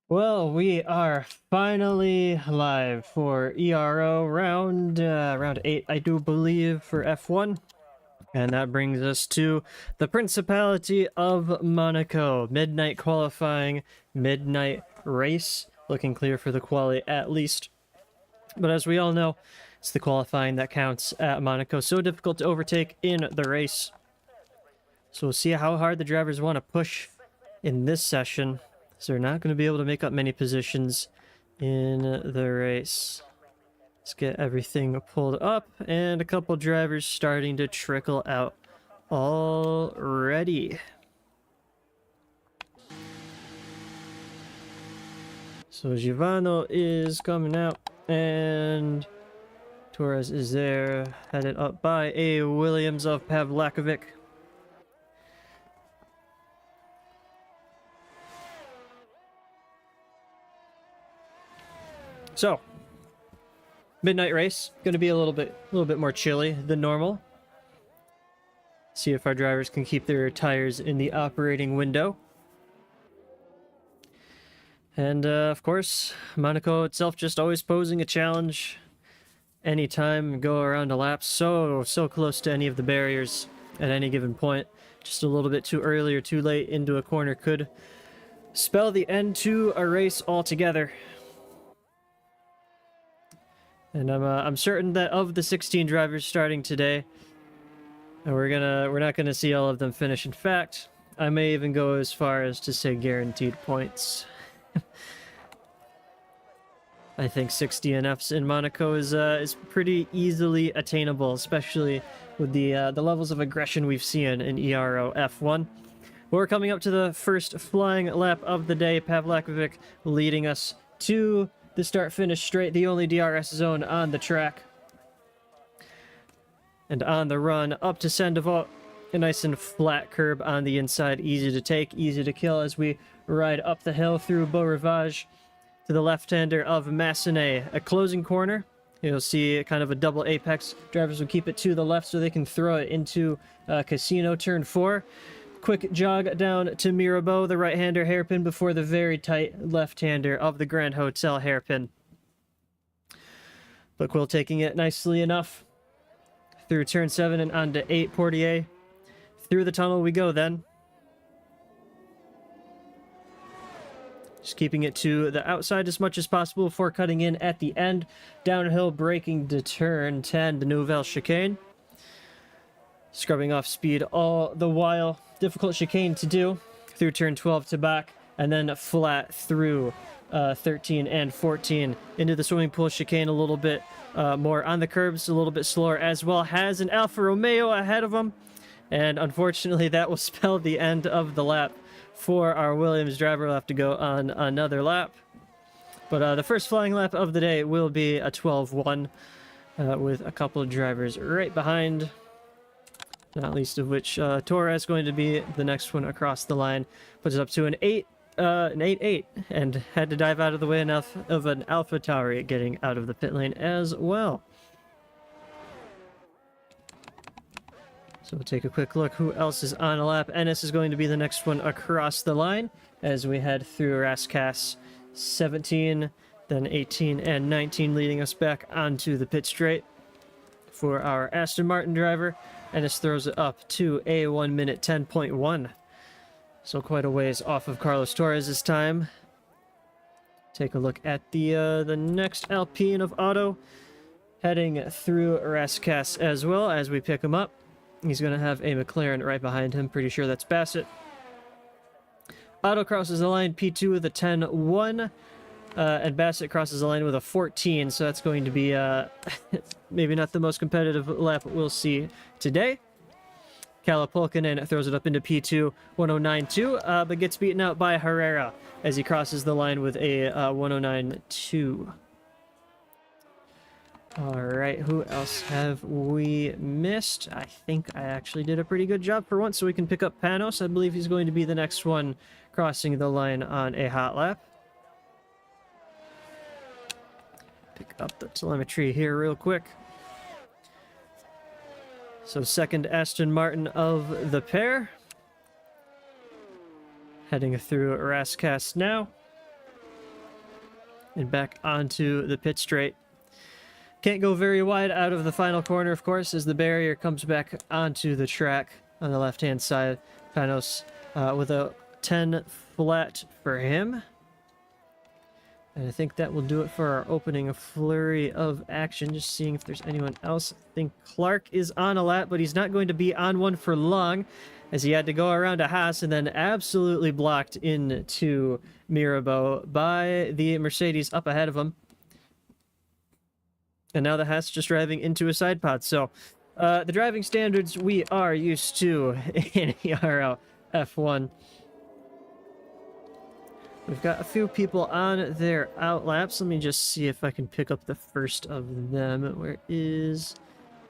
Well, we are finally live for ERO round 8, I do believe, for F1. And that brings us to the Principality of Monaco. Midnight qualifying, midnight race. Looking clear for the quali at least. But as we all know, it's the qualifying that counts at Monaco. So difficult to overtake in the race. So we'll see how hard the drivers want to push in this session. So they're not going to be able to make up many positions in the race. Let's get everything pulled up, and a couple drivers starting to trickle out already. So Givano is coming out, and Torres is there, headed up by a Williams of Pavlakovic. So, midnight race, going to be a little bit more chilly than normal. See if our drivers can keep their tires in the operating window. And of course, Monaco itself just always posing a challenge. Anytime go around a lap, so close to any of the barriers at any given point. Just a little bit too early or too late into a corner could spell the end to a race altogether. And I'm certain that of the 16 drivers starting today, we're not gonna see all of them finish. In fact, I may even go as far as to say guaranteed points. I think 60 NFs in Monaco is pretty easily attainable, especially with the levels of aggression we've seen in Ero F1. We're coming up to the first flying lap of the day. Pavlakovic leading us to the start-finish straight, the only DRS zone on the track. And on the run up to Sandoval, a nice and flat curb on the inside, easy to take, easy to kill as we ride up the hill through Beau Rivage to the left-hander of Massenet. A closing corner, you'll see kind of a double apex. Drivers will keep it to the left so they can throw it into Casino turn 4. Quick jog down to Mirabeau, the right-hander hairpin before the very tight left-hander of the Grand Hotel hairpin. But Quill taking it nicely enough through turn 7 and onto 8 Portier. Through the tunnel we go then. Just keeping it to the outside as much as possible before cutting in at the end. Downhill braking to turn 10, the Nouvelle chicane. Scrubbing off speed all the while. Difficult chicane to do through turn 12 to back, and then flat through 13 and 14 into the swimming pool chicane a little bit more on the curbs, a little bit slower as well. Has an Alfa Romeo ahead of him, and unfortunately that will spell the end of the lap for our Williams driver. We'll have to go on another lap. But the first flying lap of the day will be a 12-1 with a couple of drivers right behind. Not least of which Torres going to be the next one across the line. Puts it up to an 8-8, and had to dive out of the way enough of an AlphaTauri getting out of the pit lane as well. So we'll take a quick look who else is on a lap. Ennis is going to be the next one across the line as we head through Rascasse 17, then 18 and 19, leading us back onto the pit straight for our Aston Martin driver. Ennis throws it up to a 1 minute 10.1. So quite a ways off of Carlos Torres' time. Take a look at the next Alpine of Otto, heading through Rascasse as well as we pick him up. He's going to have a McLaren right behind him. Pretty sure that's Bassett. Otto crosses the line, P2 with a 10-1. And Bassett crosses the line with a 14, so that's going to be maybe not the most competitive lap we'll see today. Kalapolkinen throws it up into P2, 109.2, but gets beaten out by Herrera as he crosses the line with a 109.2. Alright, who else have we missed? I think I actually did a pretty good job for once, so we can pick up Panos. I believe he's going to be the next one crossing the line on a hot lap. Pick up the telemetry here real quick. So second Aston Martin of the pair. Heading through Rascasse now. and back onto the pit straight. Can't go very wide out of the final corner, of course, as the barrier comes back onto the track on the left-hand side. Panos with a 10 flat for him. And I think that will do it for our opening flurry of action. Just seeing if there's anyone else. I think Clark is on a lap, but he's not going to be on one for long, as he had to go around a Haas and then absolutely blocked into Mirabeau by the Mercedes up ahead of him. And now the Haas just driving into a side pod. So the driving standards we are used to in Ero F1. We've got a few people on their out laps. Let me just see if I can pick up the first of them. Where is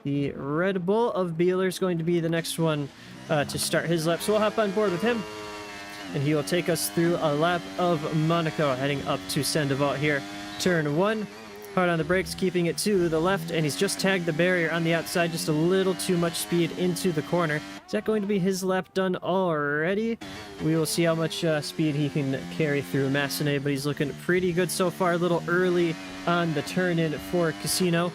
the Red Bull of Beeler's going to be the next one to start his lap. So we'll hop on board with him, and he will take us through a lap of Monaco, heading up to Sandoval here. Turn 1. Hard on the brakes, keeping it to the left, and he's just tagged the barrier on the outside, just a little too much speed into the corner. Is that going to be his lap done already? We will see how much speed he can carry through Massenet, but he's looking pretty good so far. A little early on the turn-in for Casino.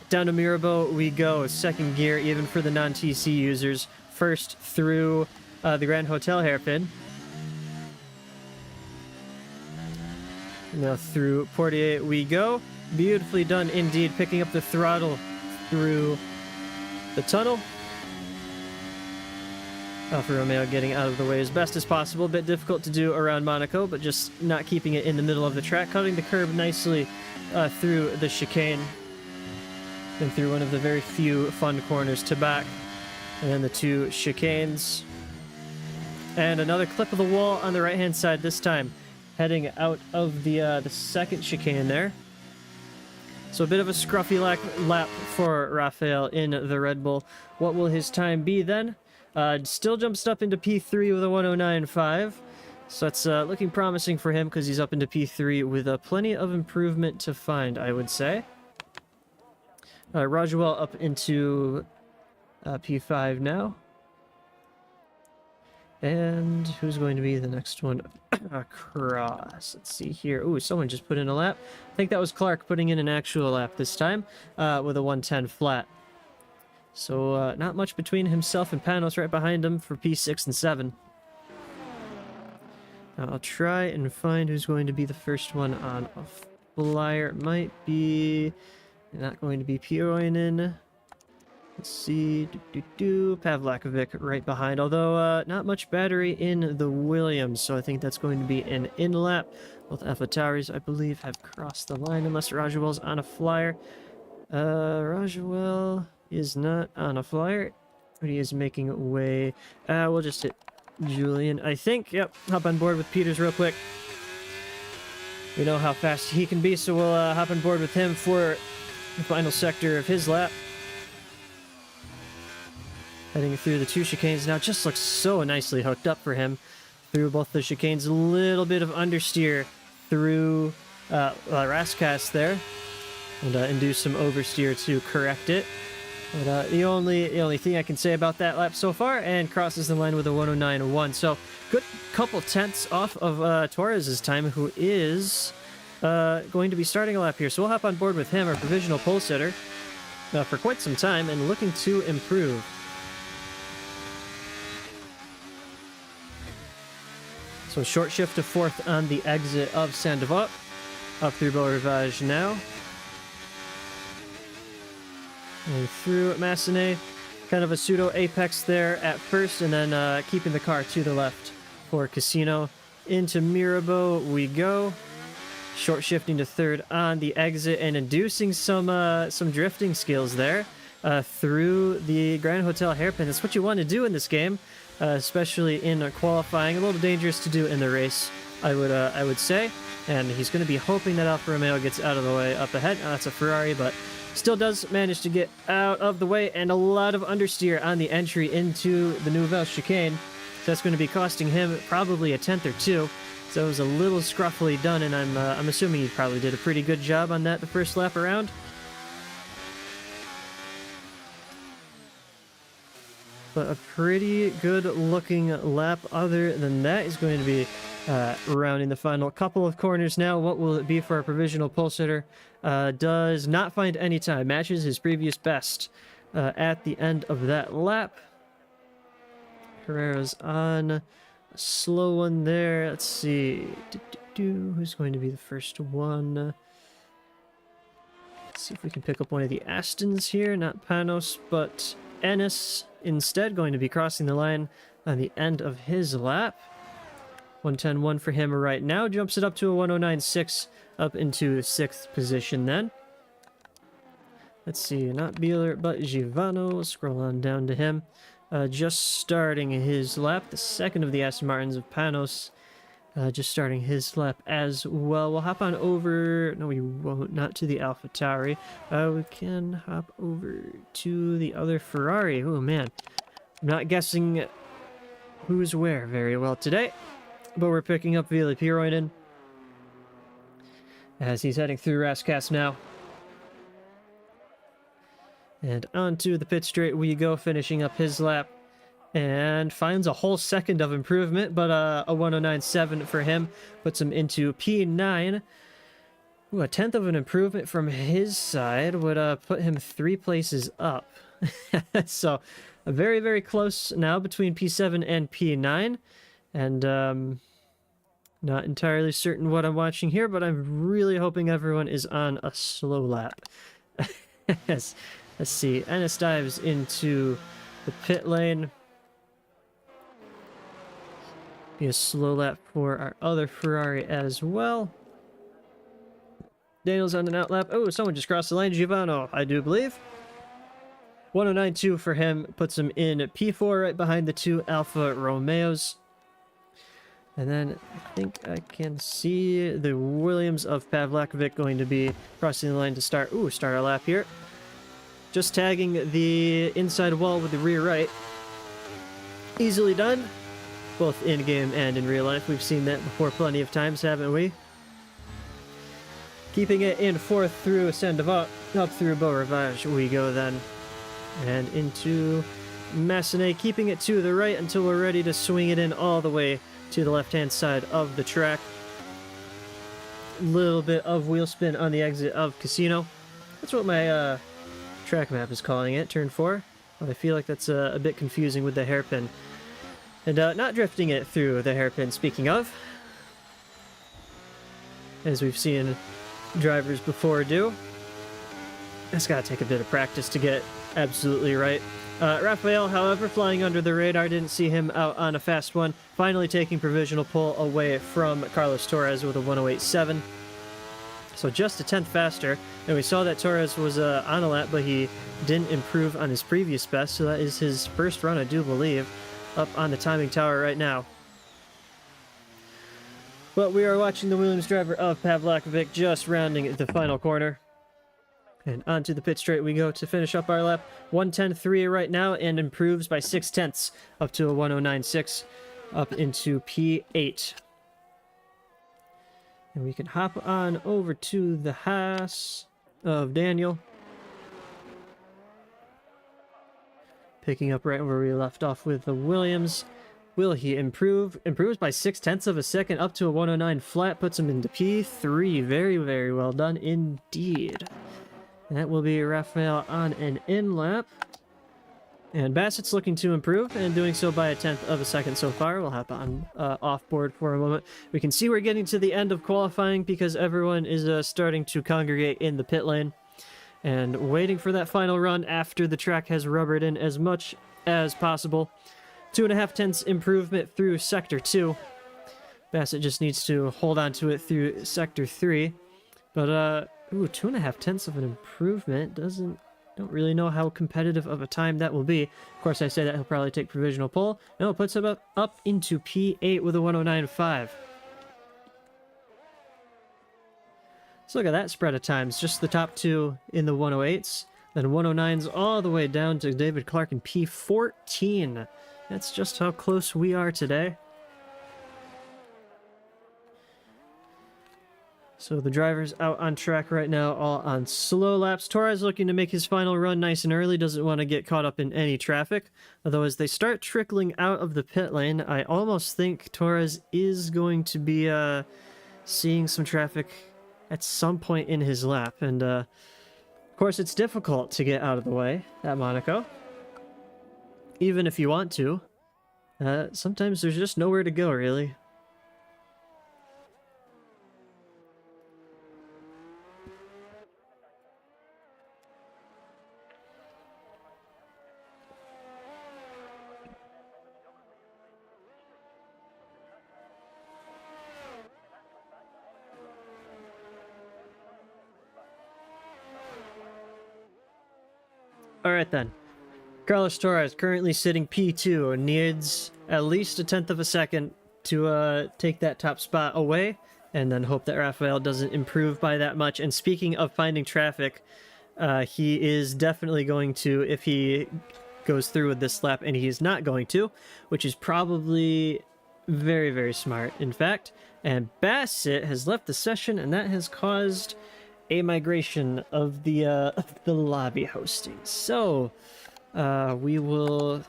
Down to Mirabeau we go. Second gear, even for the non-TC users. First through the Grand Hotel hairpin. Now through Portier we go. Beautifully done indeed, picking up the throttle through the tunnel. Alfa Romeo getting out of the way as best as possible. A bit difficult to do around Monaco, but just not keeping it in the middle of the track. Cutting the curb nicely through the chicane. And through one of the very few fun corners to back. And then the two chicanes. And another clip of the wall on the right-hand side this time. Heading out of the second chicane there. So a bit of a scruffy lap for Rafael in the Red Bull. What will his time be then? Still jumps up into P3 with a 109.5. So that's looking promising for him because he's up into P3 with plenty of improvement to find, I would say. Rajuel up into P5 now. And who's going to be the next one across? Let's see here. Ooh, someone just put in a lap. I think that was Clark putting in an actual lap this time with a 110 flat. So not much between himself and Panos, right behind him for P6 and 7. Now I'll try and find who's going to be the first one on a flyer. It might be not going to be Pioinen. Let's see, Pavlakovic right behind, although not much battery in the Williams, so I think that's going to be an in-lap. Both AlphaTauris, I believe, have crossed the line, unless Rajuel's on a flyer. Rajuel is not on a flyer, but he is making way. We'll just hit Julian, I think. Yep, hop on board with Peters real quick. We know how fast he can be, so we'll hop on board with him for the final sector of his lap. Heading through the two chicanes now, just looks so nicely hooked up for him through both the chicanes. A little bit of understeer through Rascas there, and do some oversteer to correct it. But the only thing I can say about that lap so far, and crosses the line with a 109.1. So good couple tenths off of Torres's time, who is going to be starting a lap here. So we'll hop on board with him, our provisional pole sitter, for quite some time, and looking to improve. So short shift to fourth on the exit of Sandoval. Up through Beau Rivage now. And through Massenet. Kind of a pseudo apex there at first, and then keeping the car to the left for Casino. Into Mirabeau we go. Short shifting to third on the exit and inducing some drifting skills there through the Grand Hotel hairpin. That's what you want to do in this game. Especially in qualifying. A little dangerous to do in the race, I would say. And he's going to be hoping that Alfa Romeo gets out of the way up ahead. Now, that's a Ferrari, but still does manage to get out of the way, and a lot of understeer on the entry into the Nouvelle chicane. So that's going to be costing him probably a tenth or two. So it was a little scruffily done, and I'm assuming he probably did a pretty good job on that the first lap around. But a pretty good looking lap. Other than that is going to be Rounding the final couple of corners now. What will it be for our provisional pole sitter? Does not find any time. Matches his previous best at the end of that lap. Herrera's on a slow one there. Let's see. Who's going to be the first one? Let's see if we can pick up one of the Astons here. Not Panos, but Ennis instead going to be crossing the line on the end of his lap. 110.1 for him right now. Jumps it up to a 109.6 up into 6th position then. Let's see, not Bieler, but Givano. Scroll on down to him. Just starting his lap. The second of the Aston Martins of Panos. Just starting his lap as well. We'll hop on over... No, we won't. Not to the AlphaTauri. We can hop over to the other Ferrari. Oh, man. I'm not guessing who's where very well today. But we're picking up Vili Piroinen as he's heading through Rascasse now. And onto the pit straight we go, finishing up his lap. And finds a whole second of improvement, but a 109.7 for him puts him into P9. Ooh, a 10th of an improvement from his side would put him 3 places up. So very, very close now between P7 and P9. And not entirely certain what I'm watching here, but I'm really hoping everyone is on a slow lap. Yes. Let's see. Ennis dives into the pit lane. Be a slow lap for our other Ferrari as well. Daniel's on an out lap. Oh, someone just crossed the line. Givano, I do believe. 109.2 for him. Puts him in P4 right behind the 2 Alfa Romeos. And then I think I can see the Williams of Pavlakovic going to be crossing the line to start. Ooh, start our lap here. Just tagging the inside wall with the rear right. Easily done. Both in-game and in real life. We've seen that before plenty of times, haven't we? Keeping it in 4th through Saint-Devote. Up through Beau-Rivage we go then. And into Massenet, keeping it to the right until we're ready to swing it in all the way to the left-hand side of the track. Little bit of wheel spin on the exit of Casino. That's what my track map is calling it, turn 4. But I feel like that's a bit confusing with the hairpin. And not drifting it through the hairpin, speaking of. As we've seen drivers before do. It's gotta take a bit of practice to get absolutely right. Raphael, however, flying under the radar, didn't see him out on a fast one. Finally taking provisional pole away from Carlos Torres with a 108.7. So just a 10th faster. And we saw that Torres was on a lap, but he didn't improve on his previous best. So that is his first run, I do believe, up on the timing tower right now. But we are watching the Williams driver of Pavlakovic just rounding the final corner. And onto the pit straight we go to finish up our lap. 110.3 right now and improves by 0.6 up to a 109.6 up into P8. And we can hop on over to the Haas of Daniel. Picking up right where we left off with the Williams. Will he improve? Improves by 0.6 of a second up to a 109 flat. Puts him into P3. Very, very well done indeed. That will be Raphael on an in lap. And Bassett's looking to improve, and doing so by a 10th of a second so far. We'll hop on off board for a moment. We can see we're getting to the end of qualifying because everyone is starting to congregate in the pit lane. And waiting for that final run after the track has rubbered in as much as possible. 2.5 tenths improvement through Sector 2. Bassett just needs to hold on to it through Sector 3. But, ooh, 2.5 tenths of an improvement. Don't really know how competitive of a time that will be. Of course, I say that he'll probably take provisional pole. No, it puts him up into P8 with a 109.5. So look at that spread of times. Just the top two in the 108s. Then 109s all the way down to David Clark in P14. That's just how close we are today. So the drivers out on track right now, all on slow laps. Torres looking to make his final run nice and early, doesn't want to get caught up in any traffic. Although as they start trickling out of the pit lane, I almost think Torres is going to be seeing some traffic at some point in his lap. And of course it's difficult to get out of the way at Monaco. Even if you want to. Sometimes there's just nowhere to go, really. Alright then. Carlos Torres currently sitting P2, needs at least a tenth of a second to take that top spot away, and then hope that Rafael doesn't improve by that much. And speaking of finding traffic, he is definitely going to, if he goes through with this lap, and he's not going to, which is probably very, very smart, in fact. And Bassett has left the session, and that has caused a migration of the lobby hosting. So we will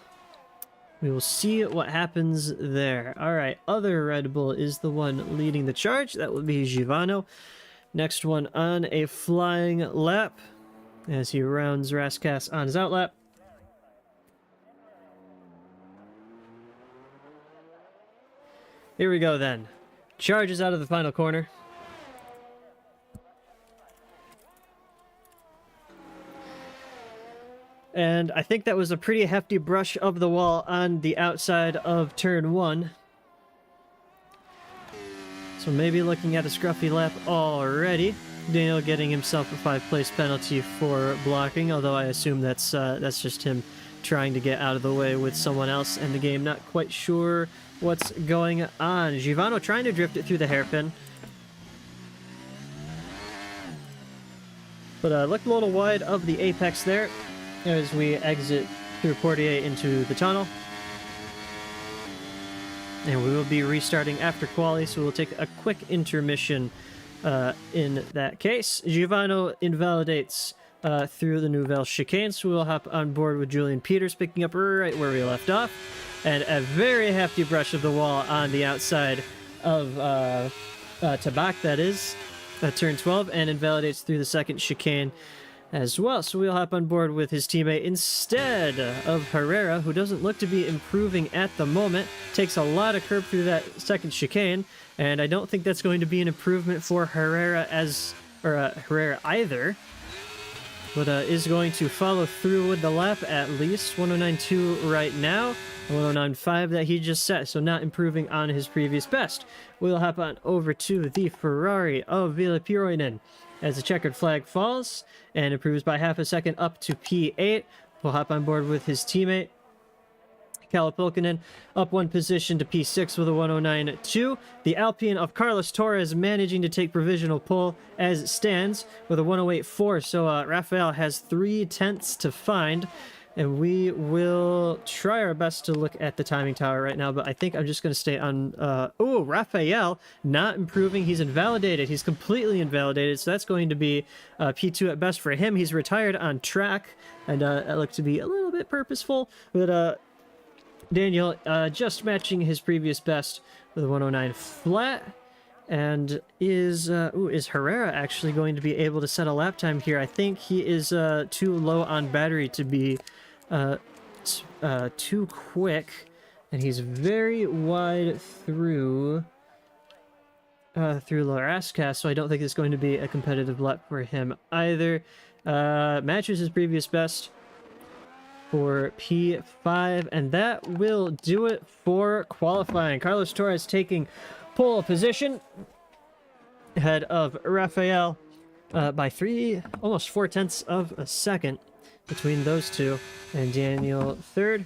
see what happens there. All right, other Red Bull is the one leading the charge. That would be Givano. Next one on a flying lap as he rounds Raskas on his outlap. Here we go then. Charges out of the final corner. And I think that was a pretty hefty brush of the wall on the outside of turn 1. So maybe looking at a scruffy lap already. Daniel getting himself a 5-place penalty for blocking, although I assume that's just him trying to get out of the way with someone else in the game. Not quite sure what's going on. Givano trying to drift it through the hairpin. But looked a little wide of the apex there as we exit through Portier into the tunnel. And we will be restarting after quali, so we'll take a quick intermission in that case. Givano invalidates through the Nouvelle chicane, so we'll hop on board with Julian Peters, picking up right where we left off. And a very hefty brush of the wall on the outside of Tabak, that is, turn 12, and invalidates through the second chicane as well. So we'll hop on board with his teammate instead of Herrera, who doesn't look to be improving at the moment. Takes a lot of curb through that second chicane, and I don't think that's going to be an improvement for Herrera Herrera either. But is going to follow through with the lap at least. 109.2 right now, 109.5 that he just set, so not improving on his previous best. We'll hop on over to the Ferrari of Villapiroinen as the checkered flag falls and improves by half a second up to P8. We'll hop on board with his teammate Kalapilkinen, up one position to P6 with a 109.2. The Alpine of Carlos Torres managing to take provisional pole as it stands with a 108.4. So Rafael has 3/10 to find, and we will try our best to look at the timing tower right now, but I think I'm just going to stay on... oh, Rafael not improving. He's invalidated. He's completely invalidated, so that's going to be P2 at best for him. He's retired on track, and that looked to be a little bit purposeful, but Daniel just matching his previous best with a 109 flat. And is Herrera actually going to be able to set a lap time here? I think he is too low on battery to be too quick, and he's very wide through Larascas, so I don't think it's going to be a competitive lap for him either. Matches his previous best for P5, and that will do it for qualifying. Carlos Torres taking pole position ahead of Rafael by almost 4/10 of a second between those two, and Daniel third.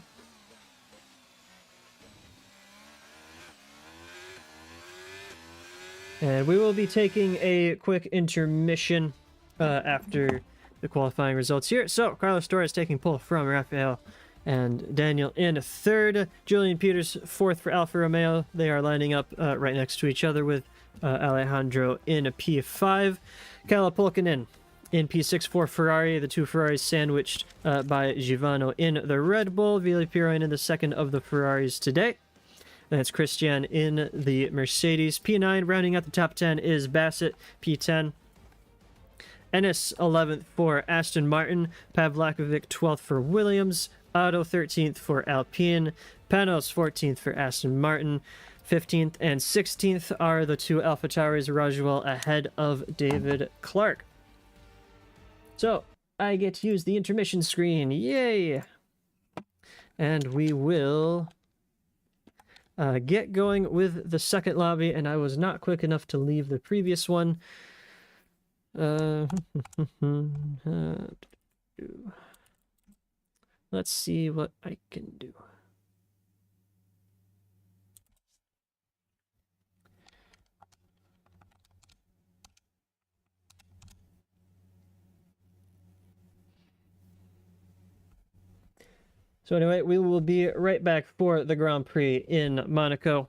And we will be taking a quick intermission after the qualifying results here. So Carlos Torres taking pole from Rafael, and Daniel in third. Julian Peters fourth for Alfa Romeo. They are lining up right next to each other with Alejandro in a P5. Kalapolkinen in P6 for Ferrari. The two Ferraris sandwiched by Givano in the Red Bull. Vili Piroin in the second of the Ferraris today. That's Christian in the Mercedes. P9, rounding out the top 10 is Bassett, P10. Ennis 11th for Aston Martin. Pavlakovic 12th for Williams. Otto 13th for Alpine. Panos 14th for Aston Martin. 15th and 16th are the two AlphaTauris. Rajuel ahead of David Clark. So, I get to use the intermission screen. Yay! And we will get going with the second lobby, and I was not quick enough to leave the previous one. Let's see what I can do. So anyway, we will be right back for the Grand Prix in Monaco.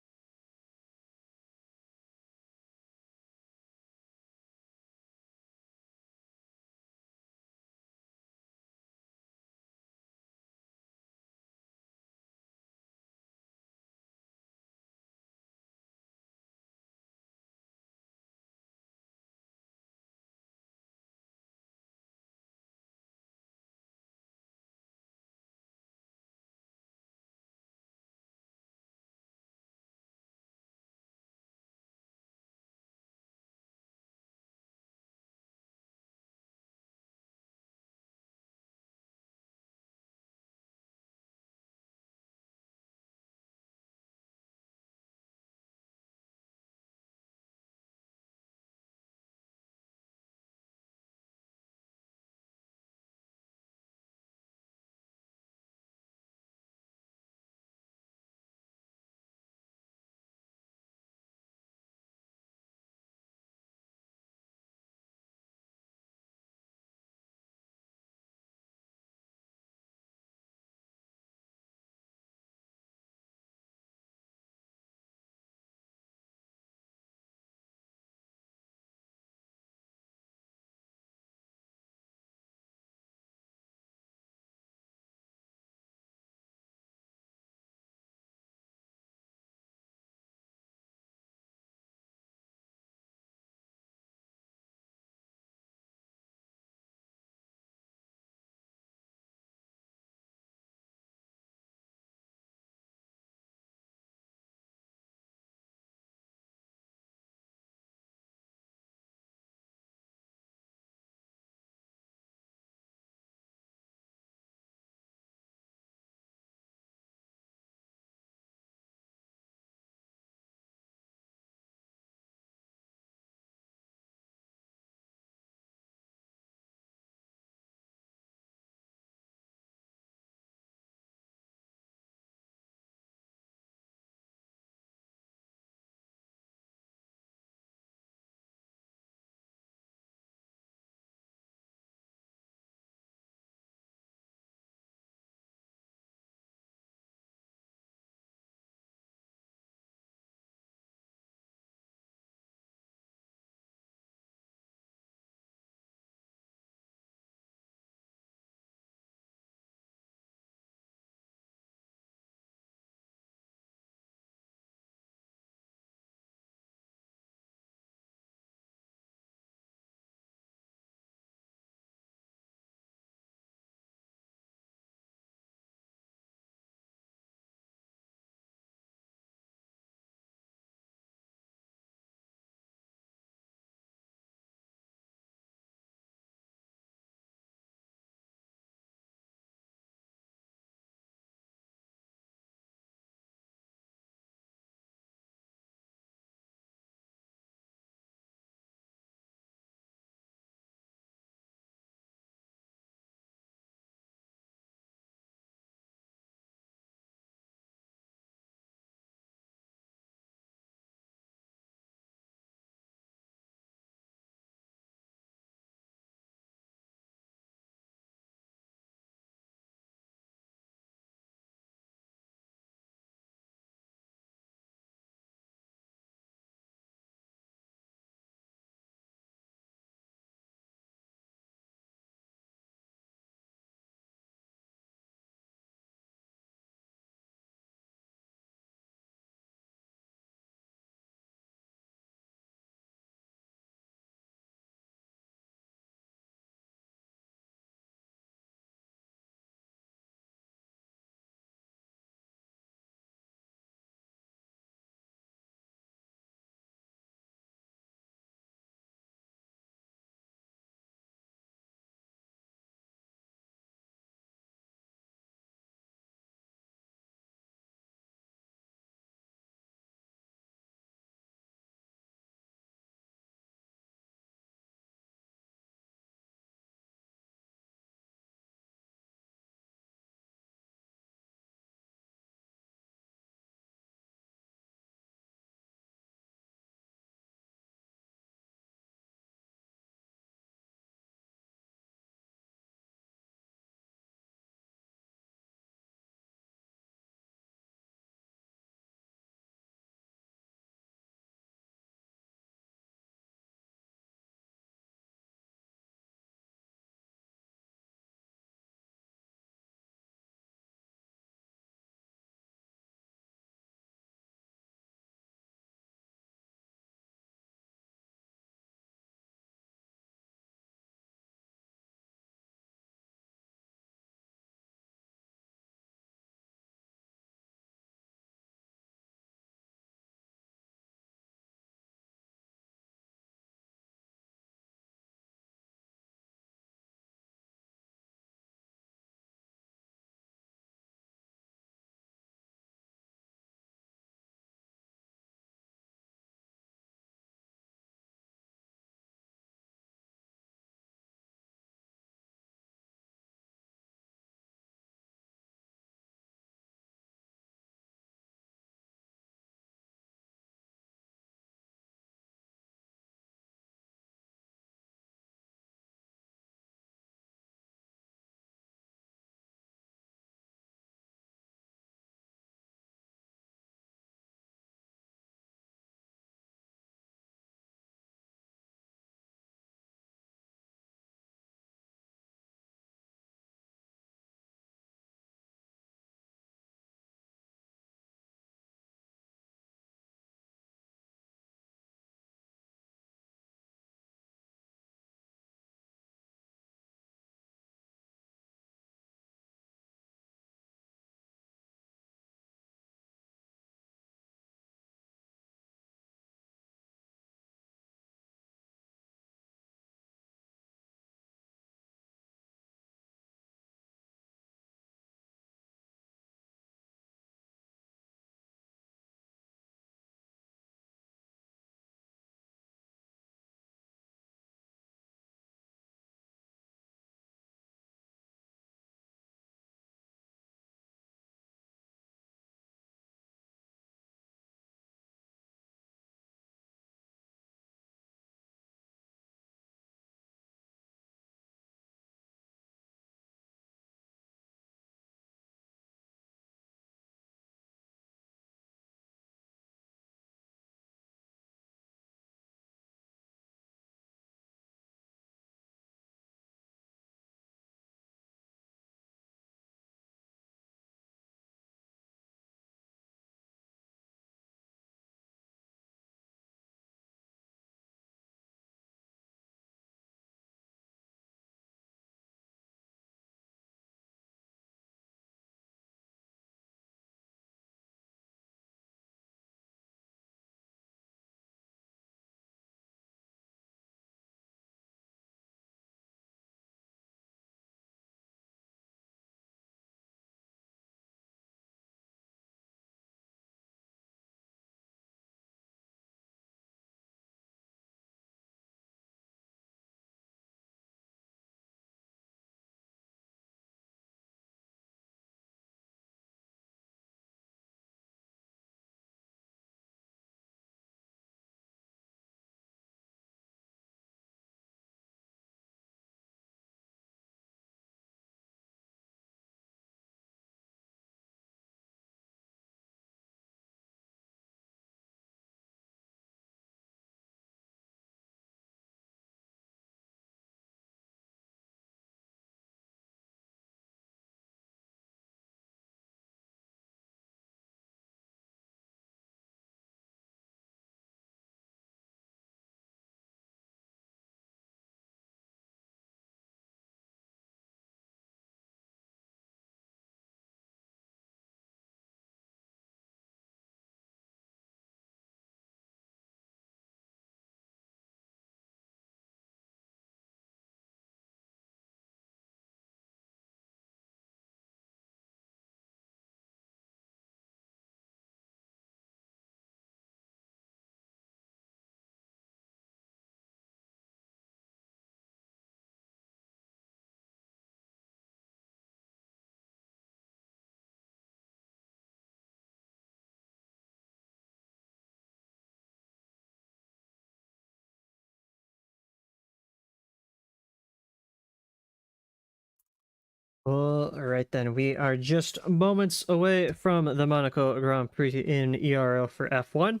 All right, then. We are just moments away from the Monaco Grand Prix in Ero for F1.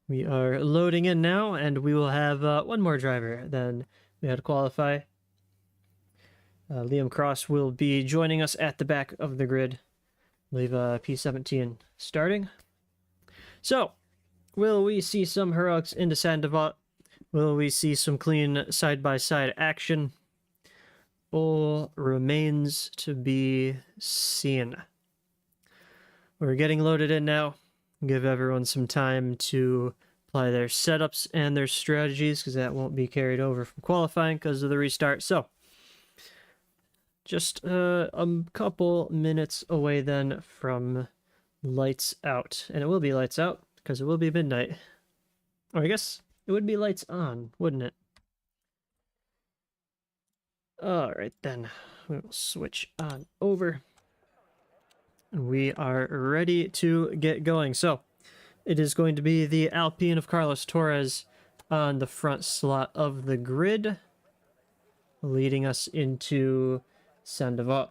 We are loading in now, and we will have one more driver. Then we had to qualify. Liam Cross will be joining us at the back of the grid. I believe P17 starting. So, will we see some heroics into Sandoval? Will we see some clean side-by-side action? All remains to be seen. We're getting loaded in now. Give everyone some time to apply their setups and their strategies, because that won't be carried over from qualifying because of the restart. So, just a couple minutes away then from lights out. And it will be lights out because it will be midnight. Or I guess it would be lights on, wouldn't it? Alright then, we'll switch on over. We are ready to get going. So, it is going to be the Alpine of Carlos Torres on the front slot of the grid, leading us into Sandoval.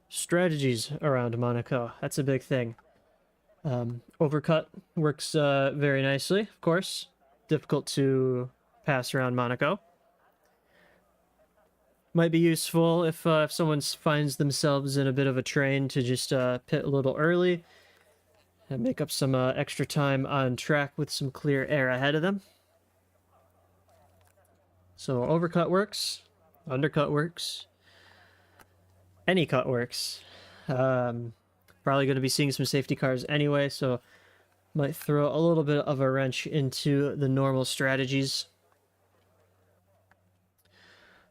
Strategies around Monaco. That's a big thing. Overcut works very nicely, of course. Difficult to pass around Monaco. Might be useful if someone finds themselves in a bit of a train to just pit a little early and make up some extra time on track with some clear air ahead of them. So overcut works, undercut works. Any cut works. Probably going to be seeing some safety cars anyway, so might throw a little bit of a wrench into the normal strategies.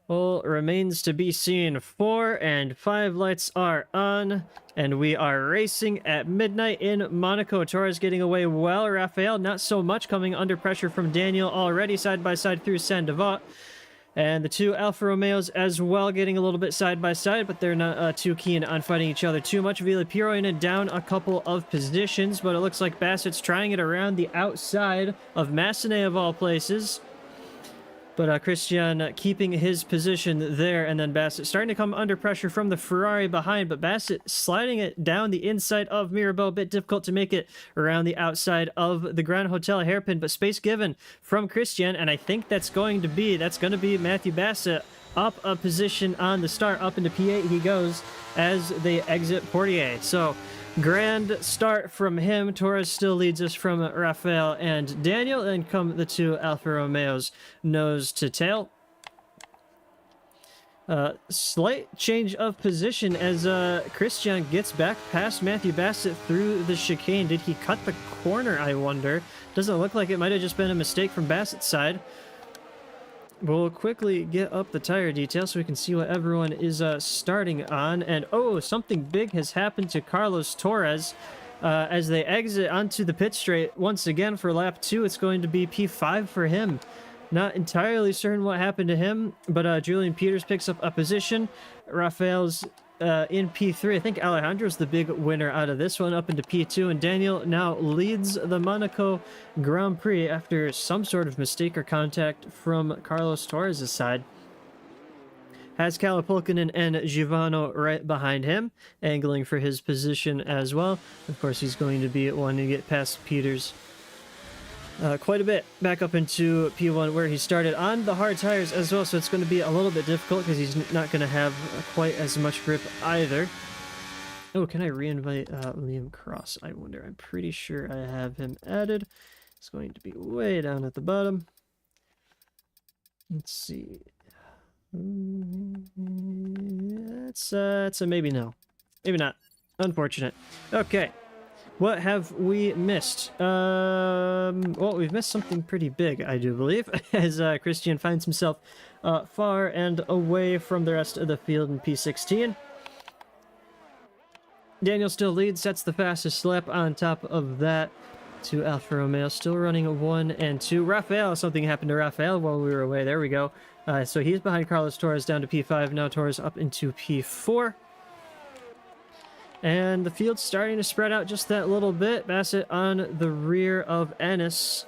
Well, remains to be seen. 4 and 5 lights are on, and we are racing at midnight in Monaco. Torres getting away well. Rafael, not so much, coming under pressure from Daniel already, side by side through Sandoval. And the two Alfa Romeos as well, getting a little bit side by side, but they're not too keen on fighting each other too much. Villapiroina down a couple of positions, but it looks like Bassett's trying it around the outside of Massenet of all places. But Christian keeping his position there, and then Bassett starting to come under pressure from the Ferrari behind, but Bassett sliding it down the inside of Mirabeau. A bit difficult to make it around the outside of the Grand Hotel hairpin, but space given from Christian, and I think that's going to be Matthew Bassett up a position on the start. Up into P8 he goes as they exit Portier. So grand start from him. Torres still leads us from Rafael and Daniel, and come the two Alfa Romeos nose to tail. Slight change of position as Christian gets back past Matthew Bassett through the chicane. Did he cut the corner, I wonder? Doesn't look like it. Might have just been a mistake from Bassett's side. We'll quickly get up the tire detail so we can see what everyone is starting on. And oh, something big has happened to Carlos Torres as they exit onto the pit straight once again for lap 2. It's going to be P5 for him. Not entirely certain what happened to him, but Julian Peters picks up a position. Rafael's in P3. I think Alejandro's the big winner out of this one, up into P2, and Daniel now leads the Monaco Grand Prix after some sort of mistake or contact from Carlos Torres' side. Has Kalapulkinen and Givano right behind him, angling for his position as well. Of course, he's going to be wanting to get past Peters quite a bit back up into P1 where he started on the hard tires as well, so it's going to be a little bit difficult because he's not going to have quite as much grip either. Oh, can I reinvite Liam Cross? I wonder. I'm pretty sure I have him added. It's going to be way down at the bottom. Let's see. It's a maybe no. Maybe not. Unfortunate. Okay. What have we missed? Well, we've missed something pretty big, I do believe, as Christian finds himself far and away from the rest of the field in P16. Daniel still leads, sets the fastest lap on top of that. To Alfa Romeo, still running 1 and 2. Rafael, something happened to Rafael while we were away. There we go. So he's behind Carlos Torres down to P5. Now Torres up into P4. And the field's starting to spread out just that little bit. Bassett on the rear of Ennis,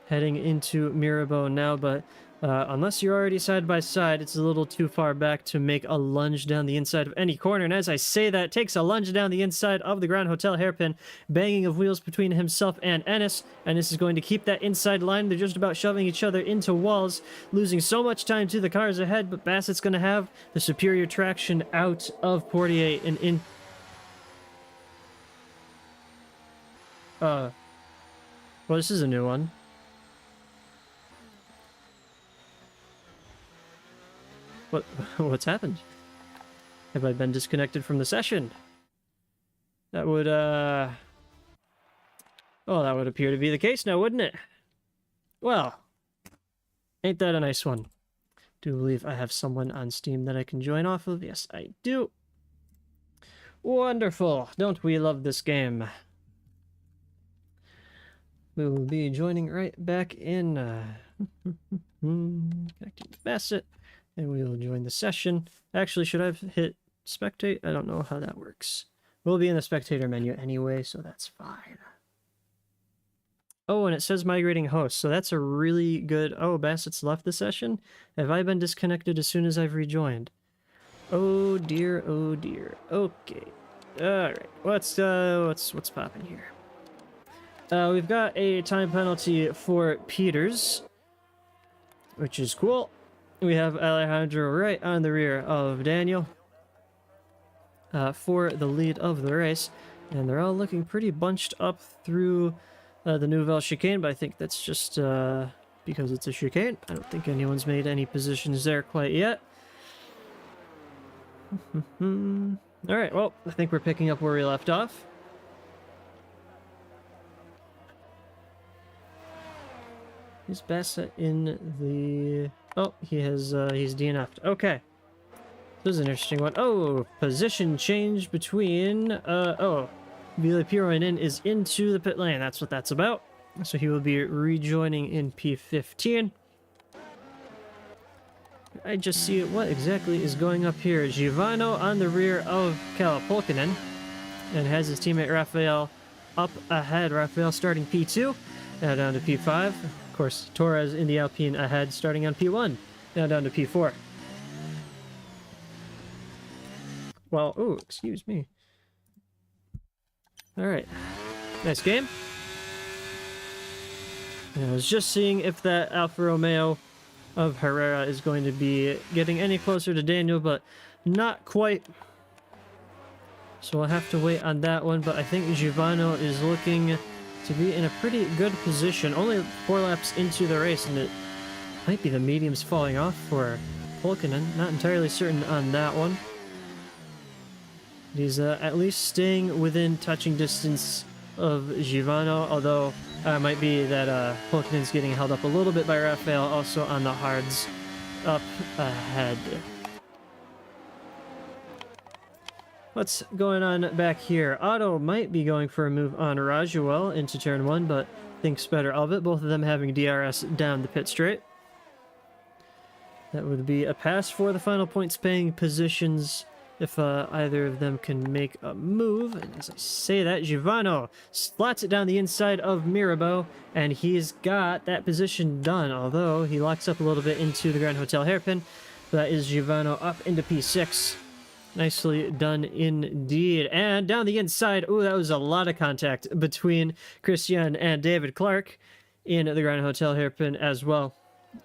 heading into Mirabeau now, but unless you're already side by side, it's a little too far back to make a lunge down the inside of any corner. And as I say that, takes a lunge down the inside of the Grand Hotel hairpin, banging of wheels between himself and Ennis. Ennis is going to keep that inside line. They're just about shoving each other into walls, losing so much time to the cars ahead, but Bassett's going to have the superior traction out of Portier and in... well, this is a new one. What's happened? Have I been disconnected from the session? That would, well, that would appear to be the case now, wouldn't it? Well, ain't that a nice one? Do believe I have someone on Steam that I can join off of. Yes, I do. Wonderful. Don't we love this game? We will be joining right back in. Connecting to Bassett. And we will join the session. Actually, should I have hit spectate? I don't know how that works. We'll be in the spectator menu anyway, so that's fine. Oh, and it says migrating host, so that's a really good... Oh, Bassett's left the session? Have I been disconnected as soon as I've rejoined? Oh dear, oh dear. Okay. Alright, what's popping here? We've got a time penalty for Peters, which is cool. We have Alejandro right on the rear of Daniel for the lead of the race. And they're all looking pretty bunched up through the Nouvelle chicane, but I think that's just because it's a chicane. I don't think anyone's made any positions there quite yet. Alright, well, I think we're picking up where we left off. Is Bassett in the... Oh, he has, he's DNF'd. Okay. This is an interesting one. Oh, position change between, oh, Villepirinen is into the pit lane. That's what that's about. So he will be rejoining in P15. I just see what exactly is going up here. Givano on the rear of Kalle Pulkkinen and has his teammate Rafael up ahead. Rafael starting P2, now down to P5. Of course, Torres in the Alpine ahead, starting on P1, now down to P4. Well, oh, excuse me. Alright, nice game. And I was just seeing if that Alfa Romeo of Herrera is going to be getting any closer to Daniel, but not quite. So we'll have to wait on that one, but I think Givano is looking to be in a pretty good position. Only 4 laps into the race, and it might be the mediums falling off for Pulkkinen. Not entirely certain on that one. He's at least staying within touching distance of Givano, although it might be that Pulkkinen's getting held up a little bit by Rafael, also on the hards up ahead. What's going on back here? Otto might be going for a move on Rajuel into turn 1, but thinks better of it. Both of them having DRS down the pit straight. That would be a pass for the final points paying positions if either of them can make a move. And as I say that, Givano slots it down the inside of Mirabeau, and he's got that position done, although he locks up a little bit into the Grand Hotel hairpin. That is Givano up into P6. Nicely done indeed. And down the inside, oh, that was a lot of contact between Christian and David Clark in the Grand Hotel hairpin as well.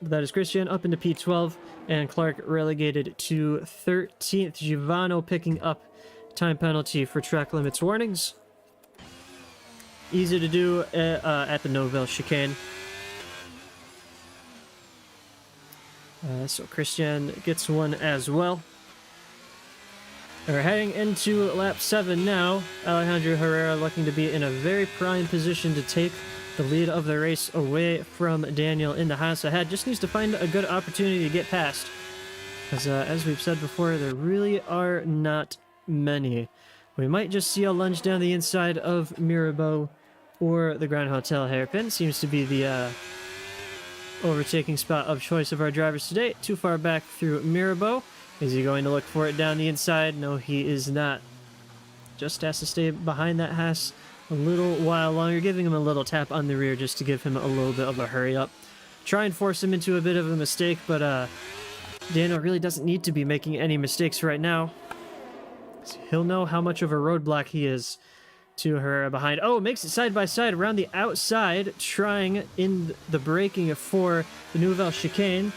That is Christian up into P12 and Clark relegated to 13th. Givano picking up time penalty for track limits warnings. Easy to do at the Nouvelle chicane. So Christian gets one as well. We're heading into lap 7 now. Alejandro Herrera looking to be in a very prime position to take the lead of the race away from Daniel in the Haas ahead. Just needs to find a good opportunity to get past. Because as we've said before, there really are not many. We might just see a lunge down the inside of Mirabeau or the Grand Hotel hairpin. Seems to be the overtaking spot of choice of our drivers today. Too far back through Mirabeau. Is he going to look for it down the inside? No, he is not. Just has to stay behind that Haas a little while longer, giving him a little tap on the rear just to give him a little bit of a hurry up. Try and force him into a bit of a mistake, but Daniel really doesn't need to be making any mistakes right now. He'll know how much of a roadblock he is to her behind. Oh, makes it side by side around the outside, trying in the braking for the Nouvelle Chicane.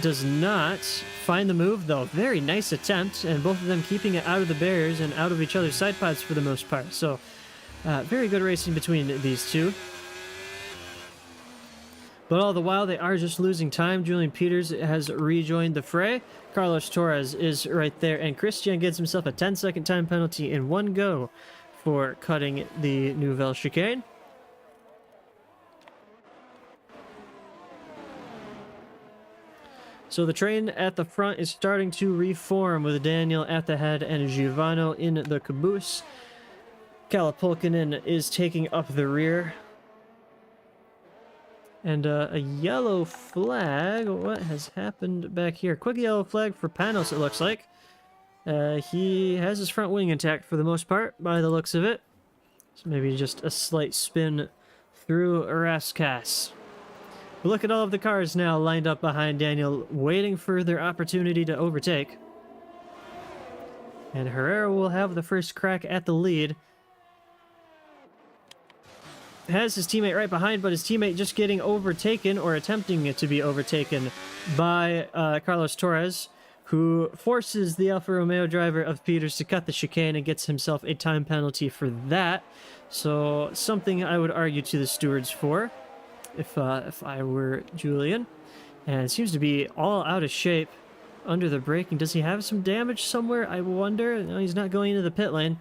Does not find the move, though. Very nice attempt, and both of them keeping it out of the barriers and out of each other's side pods for the most part. So, very good racing between these two. But all the while, they are just losing time. Julian Peters has rejoined the fray. Carlos Torres is right there, and Christian gets himself a 10-second time penalty in one go for cutting the Nouvelle Chicane. So the train at the front is starting to reform with Daniel at the head and Giovanni in the caboose. Kalapulkinen is taking up the rear. And a yellow flag. What has happened back here? Quick yellow flag for Panos, it looks like. He has his front wing intact for the most part, by the looks of it. So maybe just a slight spin through Raskas. But look at all of the cars now lined up behind Daniel, waiting for their opportunity to overtake. And Herrera will have the first crack at the lead. Has his teammate right behind, but his teammate just getting overtaken, or attempting to be overtaken, by Carlos Torres, who forces the Alfa Romeo driver of Peters to cut the chicane and gets himself a time penalty for that. So something I would argue to the stewards for, if I were Julian. And it seems to be all out of shape under the braking. Does he have some damage somewhere, I wonder? No, he's not going into the pit lane.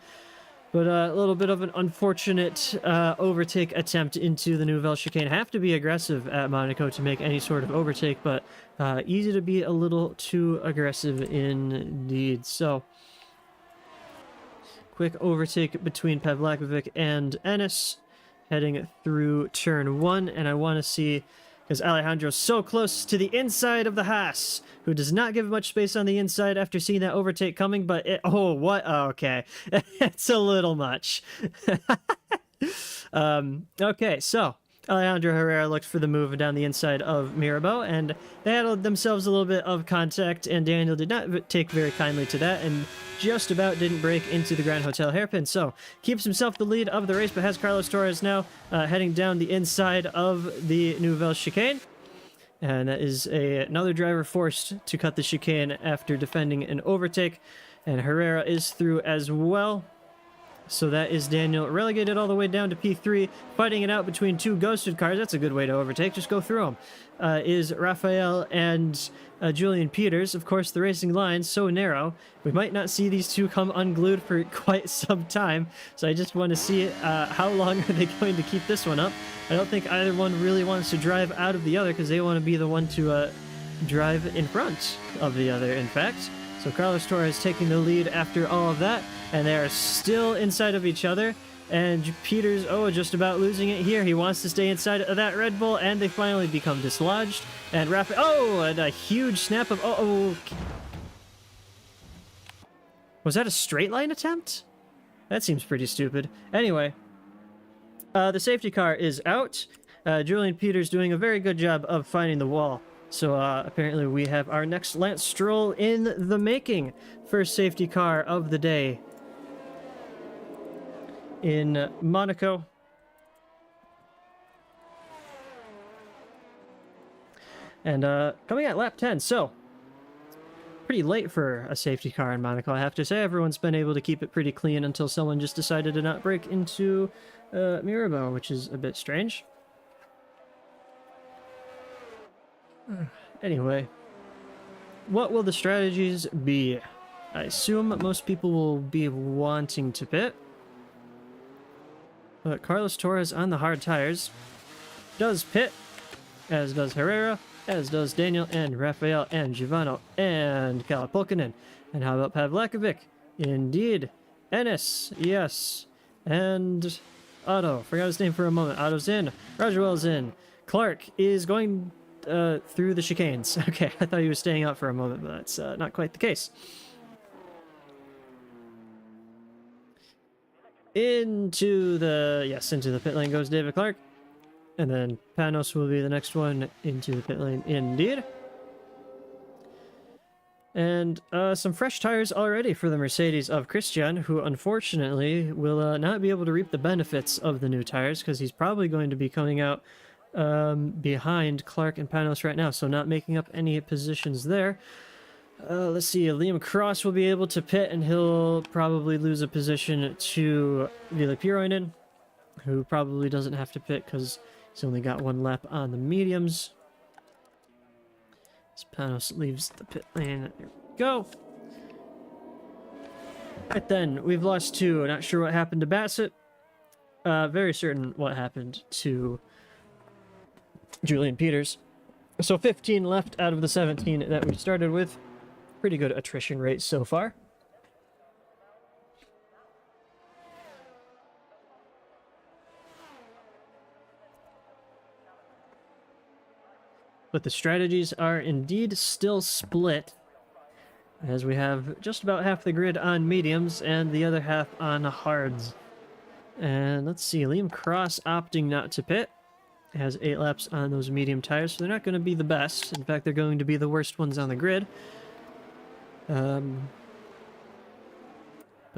But a little bit of an unfortunate overtake attempt into the Nouvelle Chicane. Have to be aggressive at Monaco to make any sort of overtake, but easy to be a little too aggressive indeed. So, quick overtake between Pavlakovic and Ennis, heading through turn 1, and I want to see, because Alejandro's so close to the inside of the Haas, who does not give much space on the inside after seeing that overtake coming, but oh, what? Oh, okay. It's a little much. Okay, so Alejandro Herrera looked for the move down the inside of Mirabeau, and they had themselves a little bit of contact, and Daniel did not take very kindly to that, and just about didn't break into the Grand Hotel hairpin. So, keeps himself the lead of the race, but has Carlos Torres now heading down the inside of the Nouvelle Chicane. And that is another driver forced to cut the chicane after defending an overtake. And Herrera is through as well. So that is Daniel relegated all the way down to P3, fighting it out between two ghosted cars. That's a good way to overtake. Just go through them. Is Rafael and Julian Peters. Of course, the racing line so narrow. We might not see these two come unglued for quite some time. So I just want to see how long are they going to keep this one up. I don't think either one really wants to drive out of the other, because they want to be the one to drive in front of the other, in fact. So Carlos Torres taking the lead after all of that, and they are still inside of each other. And Peters, just about losing it here. He wants to stay inside of that Red Bull, and they finally become dislodged. And and a huge snap of, was that a straight line attempt? That seems pretty stupid. Anyway, the safety car is out. Julian Peters doing a very good job of finding the wall. So apparently we have our next Lance Stroll in the making. First safety car of the day in Monaco. And coming at lap 10, so pretty late for a safety car in Monaco, I have to say. Everyone's been able to keep it pretty clean until someone just decided to not break into Mirabeau, which is a bit strange. Anyway, what will the strategies be? I assume most people will be wanting to pit. But Carlos Torres on the hard tires does pit, as does Herrera, as does Daniel and Rafael and Giovanni and Kalapulkinen. And how about Pavlakovic? Indeed. Ennis, yes. And Otto. Forgot his name for a moment. Otto's in. Rajuel's in. Clark is going through the chicanes. Okay, I thought he was staying out for a moment, but that's not quite the case. Into the pit lane goes David Clark. And then Panos will be the next one into the pit lane indeed. And some fresh tires already for the Mercedes of Christian, who unfortunately will not be able to reap the benefits of the new tires because he's probably going to be coming out behind Clark and Panos right now, so not making up any positions there. Let's see, Liam Cross will be able to pit, and he'll probably lose a position to Vili Piroinen, who probably doesn't have to pit because he's only got one lap on the mediums. As Panos leaves the pit lane. There we go. Right then, we've lost 2. Not sure what happened to Bassett. Very certain what happened to Julian Peters. So 15 left out of the 17 that we started with. Pretty good attrition rate so far. But the strategies are indeed still split, as we have just about half the grid on mediums and the other half on hards. And let's see, Liam Cross opting not to pit. Has 8 laps on those medium tires, so they're not going to be the best. In fact, they're going to be the worst ones on the grid. But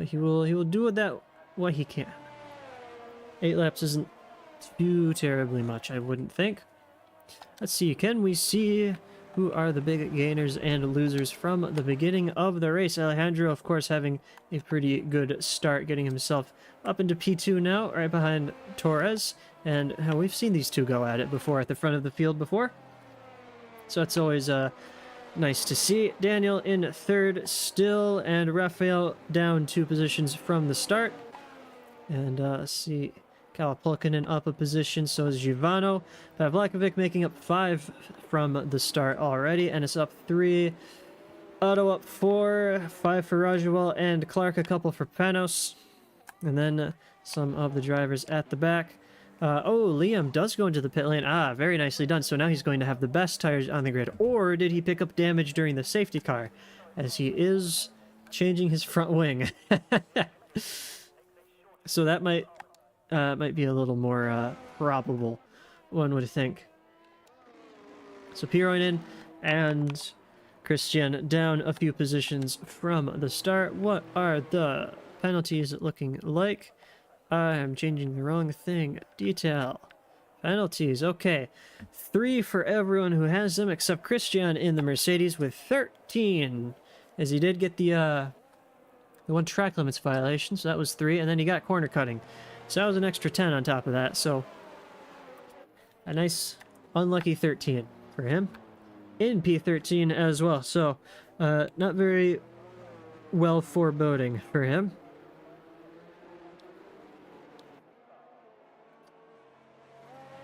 he will do what he can. 8 laps isn't too terribly much, I wouldn't think. Let's see, can we see who are the big gainers and losers from the beginning of the race? Alejandro, of course, having a pretty good start, getting himself up into P2 now, right behind Torres. And we've seen these two go at it before at the front of the field before. So it's always nice to see. Daniel in 3rd still, and Rafael down 2 positions from the start. And let's see, Kalapulkinen up a position, so is Givano. Pavlakovic making up 5 from the start already, and it's up 3. Otto up 4, 5 for Rajuel, and Clark a couple for Panos. And then some of the drivers at the back. Liam does go into the pit lane. Very nicely done. So now he's going to have the best tires on the grid. Or did he pick up damage during the safety car? As he is changing his front wing. So that might be a little more probable, one would think. So Piroinen and Christian down a few positions from the start. What are the penalties looking like? I'm changing the wrong thing. Detail. Penalties. Okay. 3 for everyone who has them except Christian in the Mercedes with 13. As he did get the one track limits violation, so that was 3. And then he got corner cutting. So that was an extra 10 on top of that. So a nice unlucky 13 for him. In P13 as well. So not very well foreboding for him.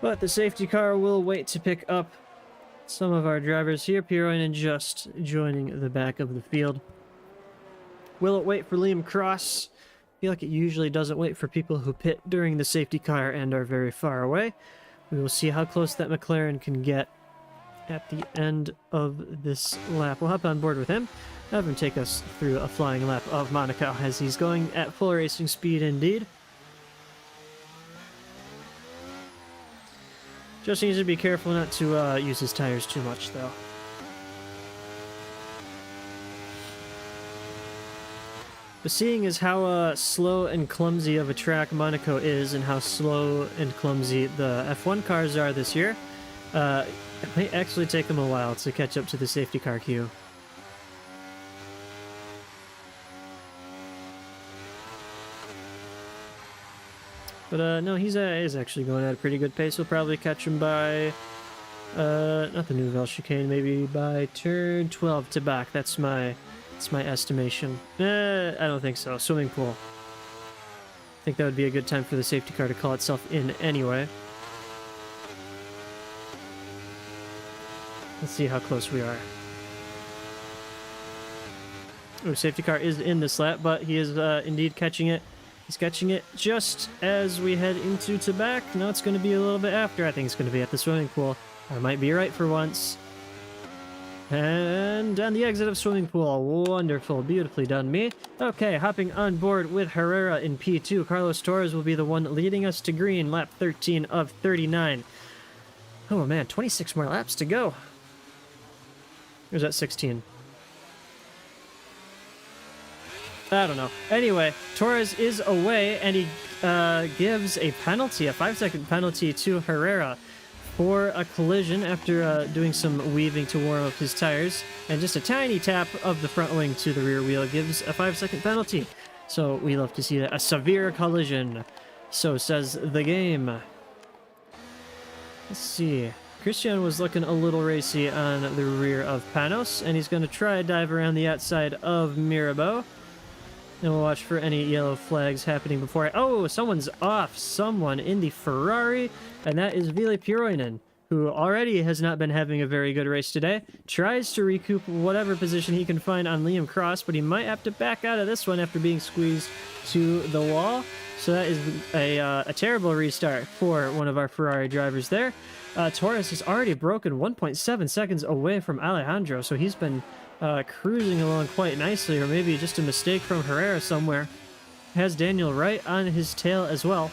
But the safety car will wait to pick up some of our drivers here. Piroinen just joining the back of the field. Will it wait for Liam Cross? I feel like it usually doesn't wait for people who pit during the safety car and are very far away. We will see how close that McLaren can get at the end of this lap. We'll hop on board with him. Have him take us through a flying lap of Monaco as he's going at full racing speed indeed. Just needs to be careful not to use his tires too much, though. But seeing as how slow and clumsy of a track Monaco is, and how slow and clumsy the F1 cars are this year, it might actually take them a while to catch up to the safety car queue. But no, he's actually going at a pretty good pace. We'll probably catch him by, not the Nouvelle chicane, maybe by turn 12 to back. That's my estimation. I don't think so. Swimming pool. I think that would be a good time for the safety car to call itself in anyway. Let's see how close we are. Oh, safety car is in this lap, but he is indeed catching it. He's catching it just as we head into to back. Now it's going to be a little bit after. I think it's going to be at the swimming pool. I might be right for once. And down the exit of swimming pool. Wonderful. Beautifully done, me. Okay, hopping on board with Herrera in P2. Carlos Torres will be the one leading us to green, lap 13 of 39. Oh man, 26 more laps to go. Or is that 16? I don't know. Anyway, Torres is away, and he gives a penalty, a 5-second penalty to Herrera for a collision after doing some weaving to warm up his tires. And just a tiny tap of the front wing to the rear wheel gives a 5-second penalty. So we love to see that. A severe collision. So says the game. Let's see. Christian was looking a little racy on the rear of Panos, and he's going to try a dive around the outside of Mirabeau. And we'll watch for any yellow flags happening before. Oh, someone's off. Someone in the Ferrari, and that is Ville Piroinen, who already has not been having a very good race today. Tries to recoup whatever position he can find on Liam Cross, but he might have to back out of this one after being squeezed to the wall. So that is a terrible restart for one of our Ferrari drivers there. Torres has already broken 1.7 seconds away from Alejandro, so he's been cruising along quite nicely, or maybe just a mistake from Herrera somewhere. Has Daniel right on his tail as well.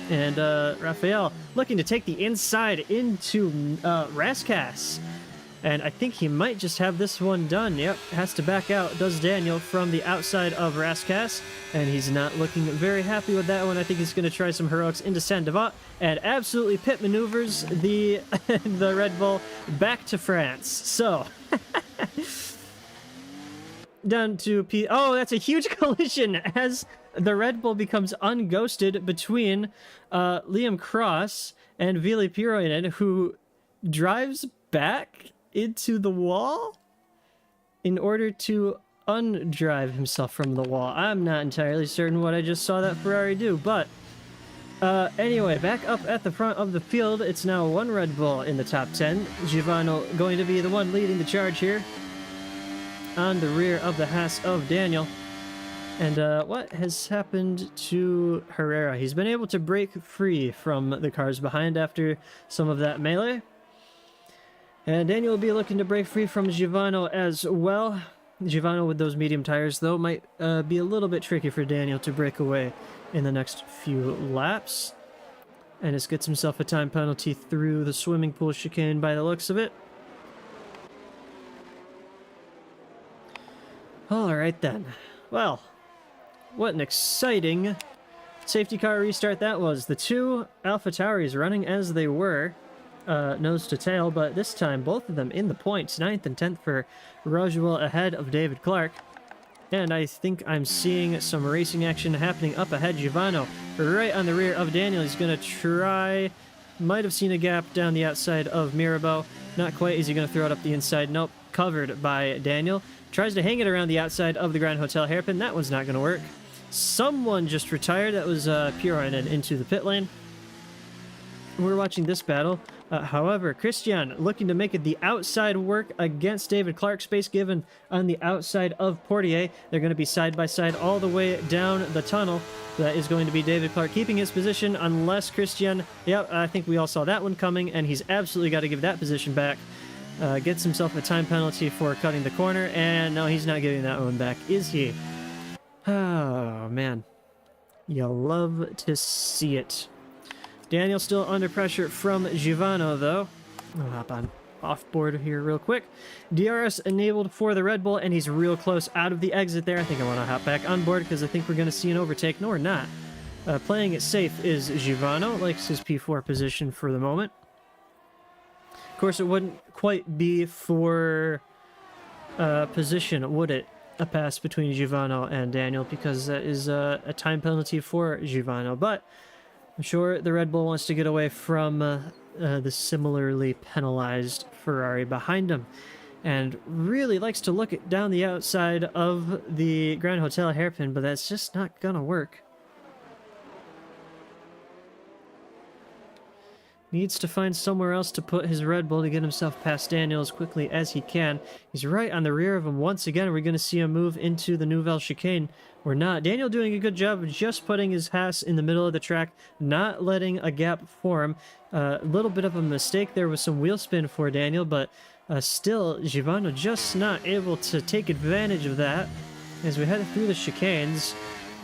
And Rafael looking to take the inside into Raskas. And I think he might just have this one done. Yep, has to back out, does Daniel, from the outside of Raskas. And he's not looking very happy with that one. I think he's going to try some heroics into Saint-Devat and absolutely pit maneuvers the, the Red Bull back to France. So, down to P... Oh, that's a huge collision as the Red Bull becomes unghosted between Liam Cross and Ville Piroinen, who drives back into the wall in order to undrive himself from the wall. I'm not entirely certain what I just saw that Ferrari do, but anyway, back up at the front of the field, it's now one Red Bull in the top 10. Givano going to be the one leading the charge here on the rear of the Haas of Daniel. And what has happened to Herrera? He's been able to break free from the cars behind after some of that melee. And Daniel will be looking to break free from Givano as well. Givano with those medium tires, though, might be a little bit tricky for Daniel to break away in the next few laps. And just gets himself a time penalty through the swimming pool chicane by the looks of it. Alright then. Well, what an exciting safety car restart that was. The two AlphaTauris running as they were, nose to tail, but this time both of them in the points. 9th and 10th for Rojuel ahead of David Clark. And I think I'm seeing some racing action happening up ahead. Givano right on the rear of Daniel. He's going to try... Might have seen a gap down the outside of Mirabeau. Not quite. Is he going to throw it up the inside? Nope. Covered by Daniel. Tries to hang it around the outside of the Grand Hotel hairpin. That one's not going to work. Someone just retired. That was Piroinen into the pit lane. We're watching this battle. However, Christian looking to make it the outside work against David Clark. Space given on the outside of Portier. They're going to be side by side all the way down the tunnel. That is going to be David Clark keeping his position unless Christian... Yep, I think we all saw that one coming, and he's absolutely got to give that position back. Gets himself a time penalty for cutting the corner, and no, he's not giving that one back, is he? Oh, man. You love to see it. Daniel still under pressure from Givano, though. I'll hop on off board here real quick. DRS enabled for the Red Bull, and he's real close out of the exit there. I think I want to hop back on board because I think we're going to see an overtake. No, we're not. Playing it safe is Givano. Likes his P4 position for the moment. Of course, it wouldn't quite be for position, would it? A pass between Givano and Daniel, because that is a time penalty for Givano. But I'm sure the Red Bull wants to get away from the similarly penalized Ferrari behind him, and really likes to look down the outside of the Grand Hotel hairpin, but that's just not gonna work. Needs to find somewhere else to put his Red Bull to get himself past Daniel as quickly as he can. He's right on the rear of him once again. We're going to see him move into the Nouvelle Chicane. We're not. Daniel doing a good job of just putting his Haas in the middle of the track, not letting a gap form. A little bit of a mistake there with some wheel spin for Daniel, but still, Givano just not able to take advantage of that. As we head through the chicanes,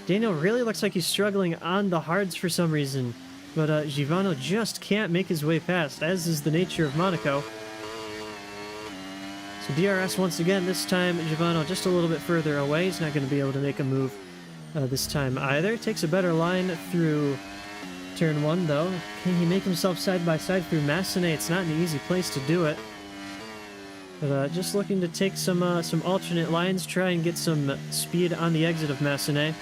Daniel really looks like he's struggling on the hards for some reason. But Givano just can't make his way past, as is the nature of Monaco. So DRS once again, this time Givano just a little bit further away. He's not going to be able to make a move this time either. Takes a better line through turn 1 though. Can he make himself side by side through Massenet? It's not an easy place to do it. But just looking to take some alternate lines, try and get some speed on the exit of Massenet.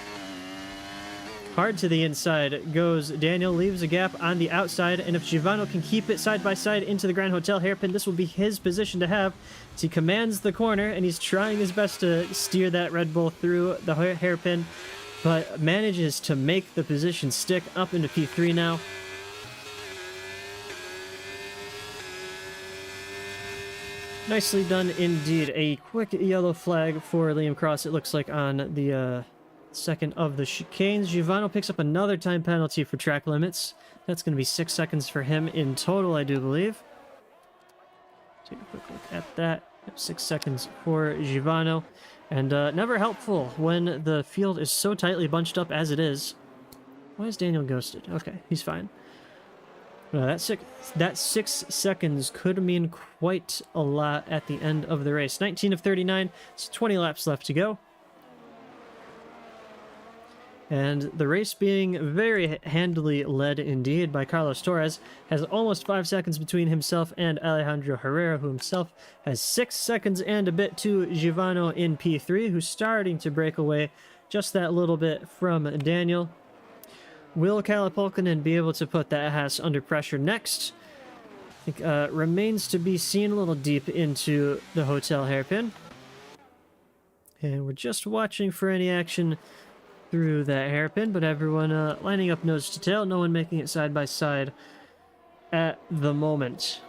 Hard to the inside goes Daniel, leaves a gap on the outside, and if Givano can keep it side by side into the Grand Hotel hairpin, this will be his position to have. As he commands the corner, and he's trying his best to steer that Red Bull through the hairpin, but manages to make the position stick up into P3 now. Nicely done indeed. A quick yellow flag for Liam Cross, it looks like, on the second of the chicanes. Givano picks up another time penalty for track limits. That's going to be 6 seconds for him in total, I do believe. Take a quick look at that. 6 seconds for Givano. And never helpful when the field is so tightly bunched up as it is. Why is Daniel ghosted? Okay, he's fine. That 6 seconds could mean quite a lot at the end of the race. 19 of 39, so 20 laps left to go. And the race being very handily led indeed by Carlos Torres, has almost 5 seconds between himself and Alejandro Herrera, who himself has 6 seconds and a bit to Givano in P3, who's starting to break away just that little bit from Daniel. Will Kalapolkinen be able to put that Haas under pressure next? I think remains to be seen. A little deep into the hotel hairpin. And we're just watching for any action through that hairpin, but everyone lining up nose to tail, no one making it side by side at the moment.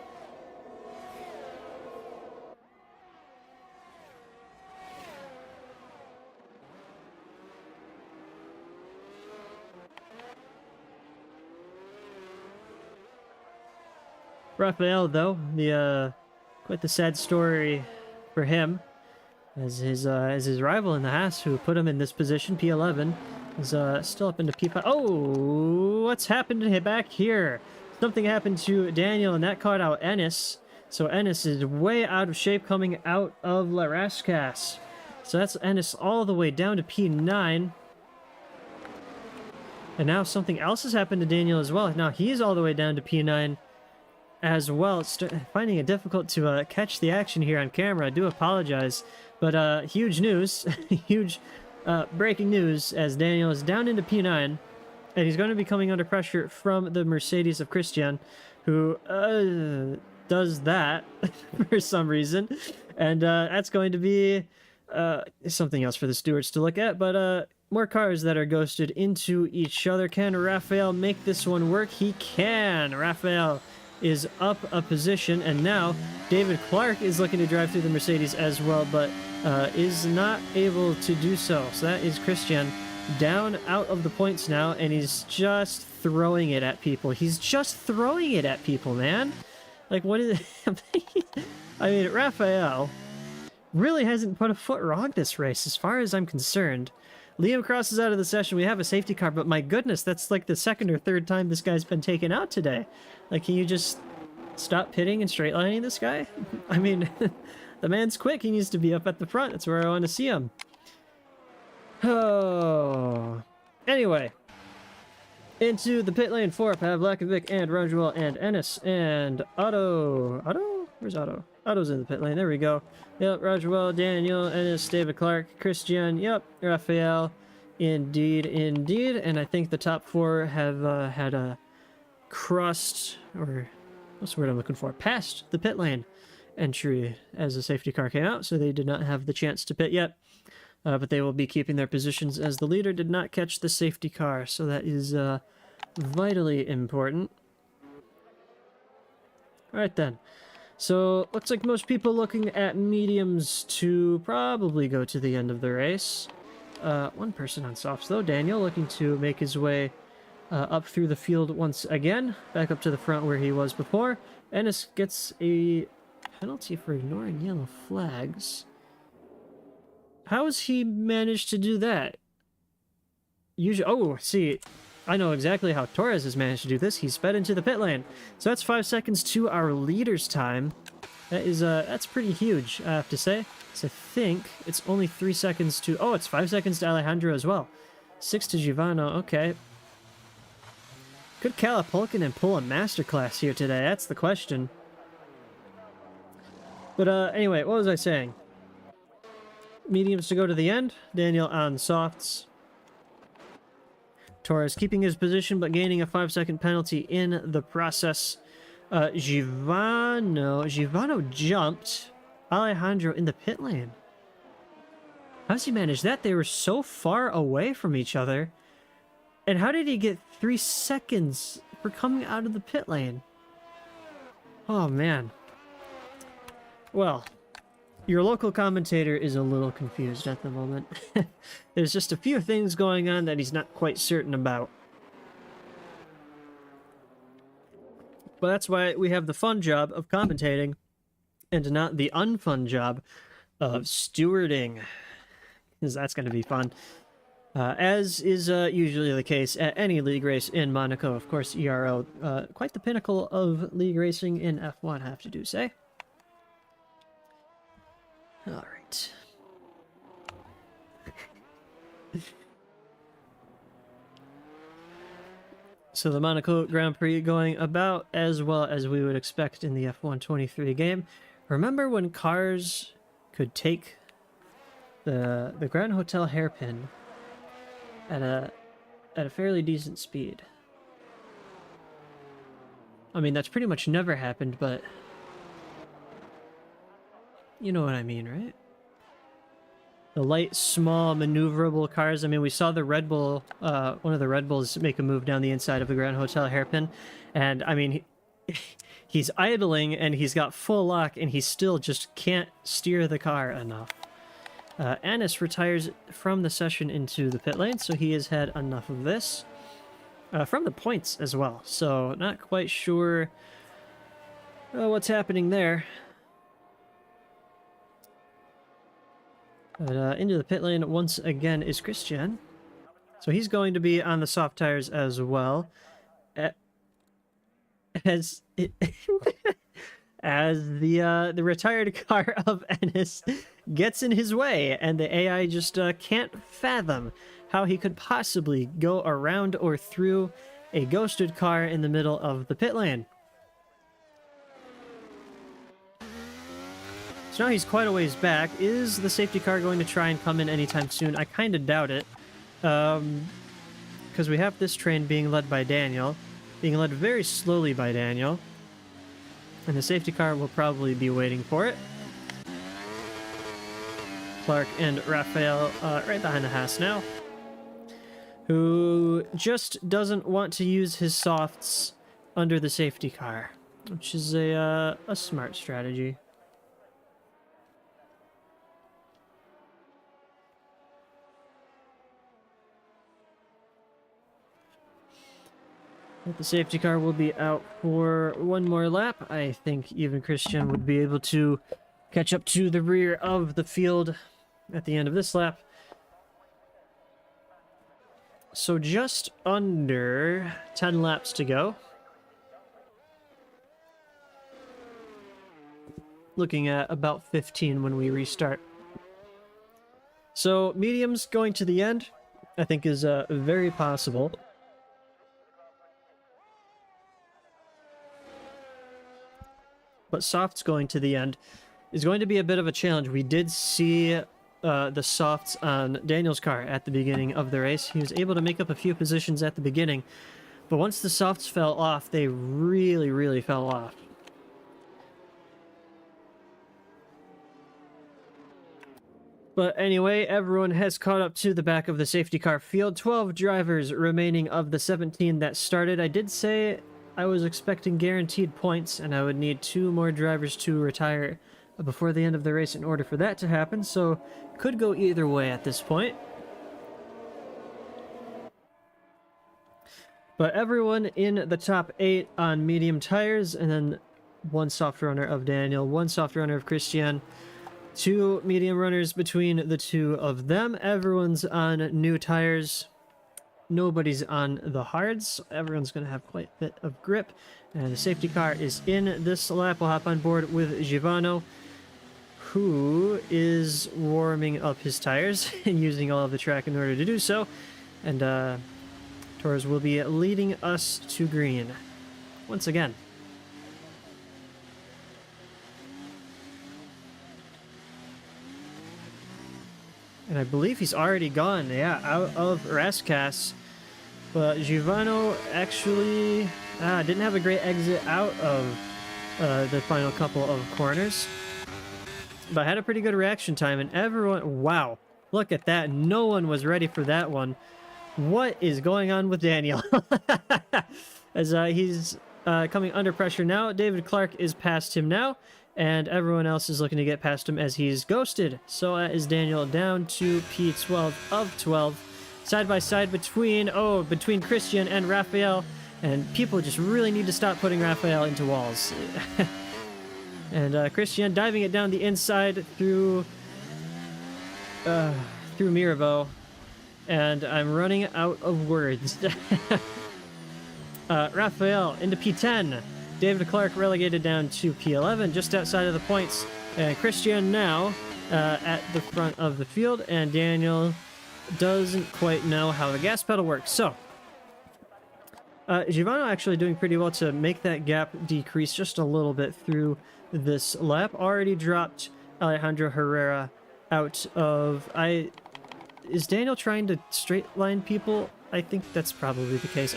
Raphael, though, quite the sad story for him, as his rival in the Haas, who put him in this position, P11, is still up into P5. Oh, what's happened to him back here? Something happened to Daniel, and that caught out Ennis. So Ennis is way out of shape coming out of La Rascasse. So that's Ennis all the way down to P9. And now something else has happened to Daniel as well. Now he's all the way down to P9 as well. It's finding it difficult to catch the action here on camera. I do apologize. But huge news, huge breaking news, as Daniel is down into P9, and he's going to be coming under pressure from the Mercedes of Christian, who does that for some reason. And that's going to be something else for the stewards to look at. But more cars that are ghosted into each other. Can Raphael make this one work? He can. Raphael is up a position, and now David Clark is looking to drive through the Mercedes as well, but is not able to do so. So that is Christian down out of the points now, and he's just throwing it at people. He's just throwing it at people, man. Like, what is it? I mean, Raphael really hasn't put a foot wrong this race, as far as I'm concerned. Liam Cross is out of the session. We have a safety car, but my goodness, that's like the second or third time this guy's been taken out today. Like, can you just stop pitting and straight lining this guy? I mean, the man's quick. He needs to be up at the front. That's where I want to see him. Oh. Anyway, into the pit lane for Pavlakovic and Ranjuel and Ennis and Otto. Otto? Where's Otto? Otto's in the pit lane. There we go. Yep, Ranjuel, Daniel, Ennis, David Clark, Christian. Yep, Raphael. Indeed, indeed. And I think the top four have had a crossed, or what's the word I'm looking for? Passed the pit lane entry as the safety car came out, so they did not have the chance to pit yet. But they will be keeping their positions as the leader did not catch the safety car, so that is vitally important. Alright then. So, looks like most people looking at mediums to probably go to the end of the race. One person on softs though, Daniel, looking to make his way up through the field once again, back up to the front where he was before. Ennis gets a penalty for ignoring yellow flags. How has he managed to do that? Usually, oh, see, I know exactly how Torres has managed to do this. He sped into the pit lane. So that's 5 seconds to our leader's time. That is, that's pretty huge, I have to say. So I think it's only 3 seconds to... Oh, it's 5 seconds to Alejandro as well. 6 to Giovanno, okay. Could Kalapulkinen pull a masterclass here today? That's the question. But, anyway, what was I saying? Mediums to go to the end. Daniel on softs. Torres keeping his position, but gaining a 5-second penalty in the process. Giovanno jumped Alejandro in the pit lane. How's he manage that? They were so far away from each other. And how did he get 3 seconds for coming out of the pit lane? Oh, man. Well, your local commentator is a little confused at the moment. There's just a few things going on that he's not quite certain about. But that's why we have the fun job of commentating and not the unfun job of stewarding, because that's going to be fun. As is usually the case at any league race in Monaco. Of course, Ero, quite the pinnacle of league racing in F1, I have to do say. All right. So the Monaco Grand Prix going about as well as we would expect in the F1 23 game. Remember when cars could take the Grand Hotel hairpin at a fairly decent speed? I mean, that's pretty much never happened, but you know what I mean, right? The light, small, maneuverable cars. I mean, we saw the Red Bull, one of the Red Bulls make a move down the inside of the Grand Hotel hairpin. And, I mean, he's idling and he's got full lock and he still just can't steer the car enough. Ennis retires from the session into the pit lane, so he has had enough of this. From the points as well, so not quite sure what's happening there. But into the pit lane once again is Christian. So he's going to be on the soft tires as well. As the retired car of Ennis gets in his way, and the AI just can't fathom how he could possibly go around or through a ghosted car in the middle of the pit lane. So now he's quite a ways back. Is the safety car going to try and come in anytime soon? I kind of doubt it. Because we have this train being led by Daniel. Being led very slowly by Daniel. And the safety car will probably be waiting for it. Clark and Raphael right behind the Haas now. Who just doesn't want to use his softs under the safety car. Which is a smart strategy. But the safety car will be out for one more lap. I think even Christian would be able to catch up to the rear of the field at the end of this lap. So just under 10 laps to go. Looking at about 15 when we restart. So mediums going to the end, I think is very possible. But softs going to the end is going to be a bit of a challenge. We did see the softs on Daniel's car at the beginning of the race. He was able to make up a few positions at the beginning, but once the softs fell off, they really, really fell off. But anyway, everyone has caught up to the back of the safety car field. 12 drivers remaining of the 17 that started. I did say I was expecting guaranteed points, and I would need 2 more drivers to retire before the end of the race in order for that to happen, so could go either way at this point. But everyone in the top 8 on medium tires, and then 1 soft runner of Daniel, 1 soft runner of Christian, 2 medium runners between the 2 of them. Everyone's on new tires. Nobody's on the hards. So everyone's going to have quite a bit of grip. And the safety car is in this lap. We'll hop on board with Givano, who is warming up his tires and using all of the track in order to do so. And Torres will be leading us to green once again. And I believe he's already gone, yeah, out of Raskas. But Givano actually didn't have a great exit out of the final couple of corners. But had a pretty good reaction time, and everyone... Wow, look at that. No one was ready for that one. What is going on with Daniel? As he's coming under pressure now. David Clark is past him now, and everyone else is looking to get past him as he's ghosted. So is Daniel down to P12 of 12. Side by side between Christian and Raphael. And people just really need to stop putting Raphael into walls. And Christian diving it down the inside through Mirabeau. And I'm running out of words. Raphael into P10. David Clark relegated down to P11, just outside of the points. And Christian now at the front of the field. And Daniel doesn't quite know how the gas pedal works. So, Givano actually doing pretty well to make that gap decrease just a little bit through this lap. Already dropped Alejandro Herrera out of... Is Daniel trying to straight line people? I think that's probably the case.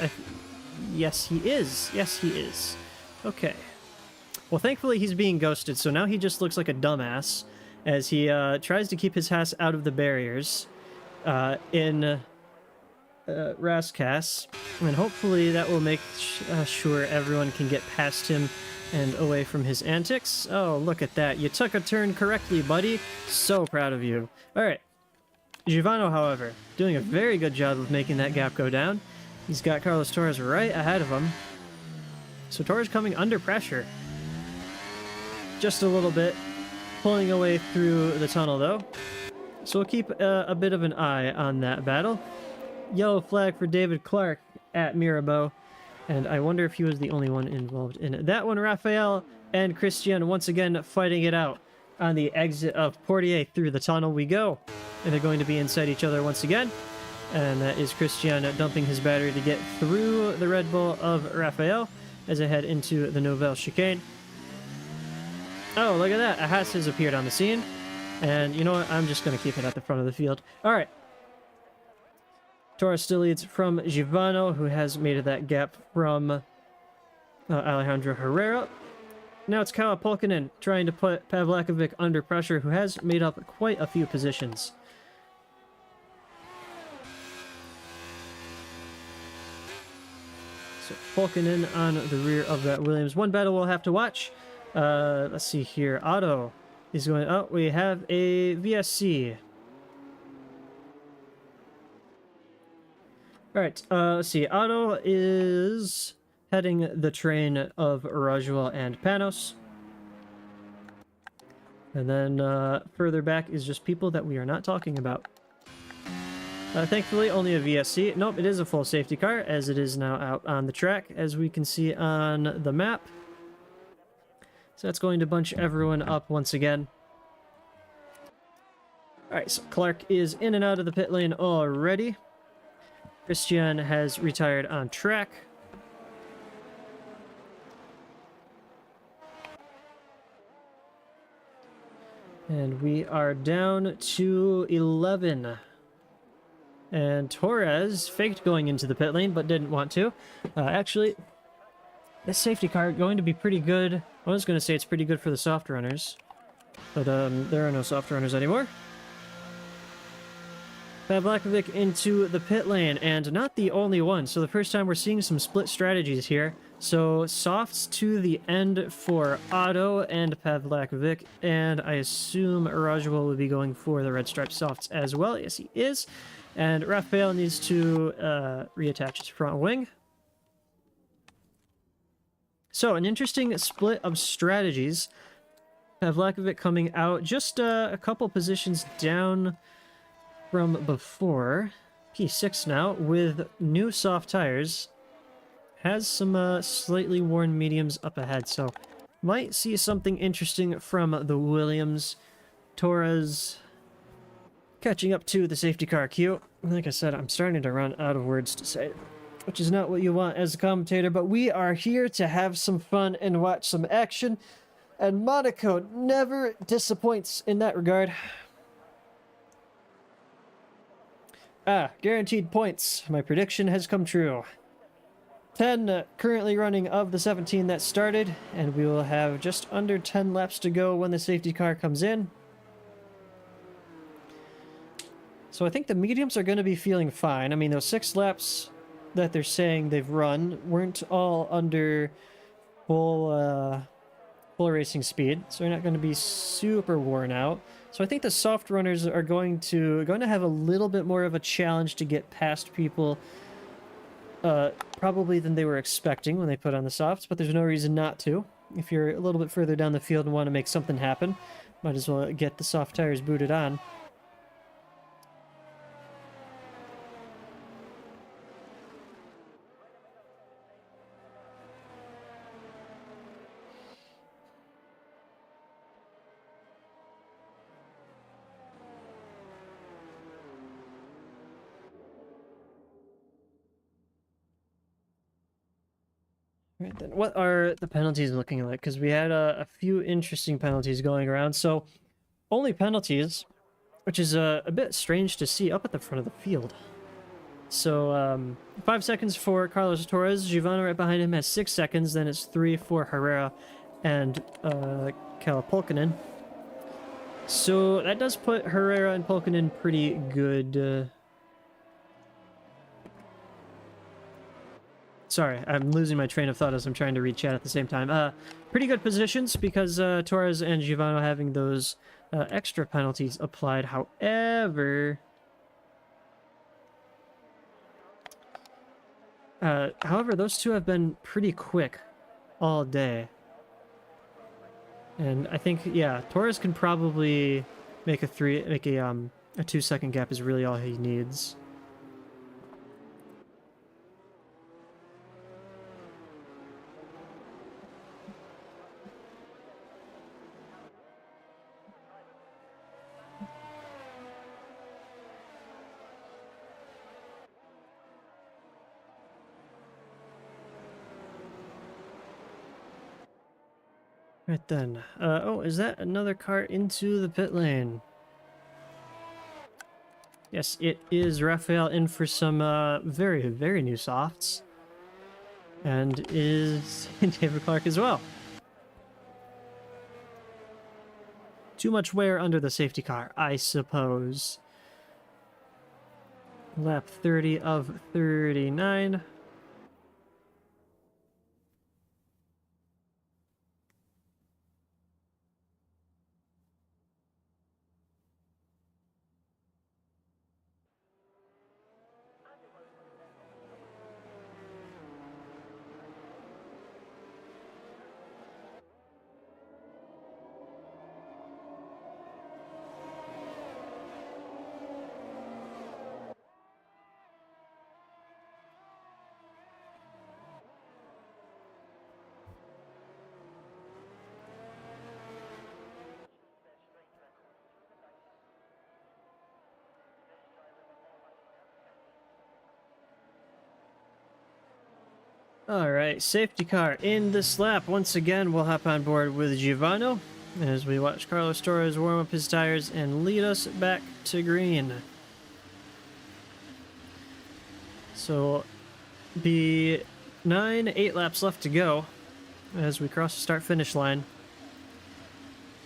Yes, he is. Yes, he is. Okay. Well, thankfully he's being ghosted, so now he just looks like a dumbass as he tries to keep his Haas out of the barriers in Raskas, and hopefully that will make sure everyone can get past him and away from his antics. Oh, look at that. You took a turn correctly, buddy. So proud of you. All right. Givano, however, doing a very good job of making that gap go down. He's got Carlos Torres right ahead of him. So Torres coming under pressure. Just a little bit. Pulling away through the tunnel, though. So we'll keep a bit of an eye on that battle. Yellow flag for David Clark at Mirabeau. And I wonder if he was the only one involved in it. That one, Raphael and Christian once again fighting it out. On the exit of Portier through the tunnel we go. And they're going to be inside each other once again. And that is Christian dumping his battery to get through the Red Bull of Raphael as I head into the Nouvelle chicane. Oh, look at that. A Haas has appeared on the scene. And you know what? I'm just going to keep it at the front of the field. All right. Torres still leads from Givano, who has made that gap from Alejandro Herrera. Now it's Kyle Polkinen trying to put Pavlakovic under pressure, who has made up quite a few positions. So Polkinen on the rear of that Williams. One battle we'll have to watch. Let's see here. Otto is going... Oh, we have a VSC. Alright, let's see. Otto is heading the train of Rajuel and Panos. And then further back is just people that we are not talking about. Thankfully, only a VSC. Nope, it is a full safety car, as it is now out on the track, as we can see on the map. So that's going to bunch everyone up once again. Alright, so Clark is in and out of the pit lane already. Christian has retired on track. And we are down to 11. And Torres faked going into the pit lane, but didn't want to. Actually, this safety car going to be pretty good. I was going to say it's pretty good for the soft runners. But there are no soft runners anymore. Pavlakovic into the pit lane, and not the only one. So the first time we're seeing some split strategies here. So softs to the end for Otto and Pavlakovic, and I assume Rajwal will be going for the red stripe softs as well. Yes, he is. And Raphael needs to reattach his front wing. So an interesting split of strategies. Pavlakovic coming out just a couple positions down from before. P6 now with new soft tires. Has some slightly worn mediums up ahead, so might see something interesting from the Williams. Torres catching up to the safety car queue. Like I said, I'm starting to run out of words to say, which is not what you want as a commentator, but we are here to have some fun and watch some action, and Monaco never disappoints in that regard. Guaranteed points. My prediction has come true. 10 currently running of the 17 that started, and we will have just under 10 laps to go when the safety car comes in. So I think the mediums are going to be feeling fine. I mean, those 6 laps that they're saying they've run weren't all under full racing speed, so they're not going to be super worn out. So I think the soft runners are going to have a little bit more of a challenge to get past people probably than they were expecting when they put on the softs, but there's no reason not to. If you're a little bit further down the field and want to make something happen, might as well get the soft tires booted on. Right then, what are the penalties looking like? Because we had a few interesting penalties going around. So, only penalties, which is a bit strange to see up at the front of the field. So, 5 seconds for Carlos Torres. Giovanni right behind him has 6 seconds. Then it's 3 for Herrera and Kalapolkinen. So, that does put Herrera and Polkinen pretty good... Sorry, I'm losing my train of thought as I'm trying to read chat at the same time. Pretty good positions because Torres and Giovanni having those extra penalties applied. However, those two have been pretty quick all day. And I think, yeah, Torres can probably make a 2-second gap is really all he needs. Right then. Oh, is that another car into the pit lane? Yes, it is Raphael in for some very, very new softs. And is David Clark as well. Too much wear under the safety car, I suppose. Lap 30 of 39. Alright, safety car in this lap. Once again, we'll hop on board with Giovanni as we watch Carlos Torres warm up his tires and lead us back to green. So, be 8 laps left to go as we cross the start-finish line.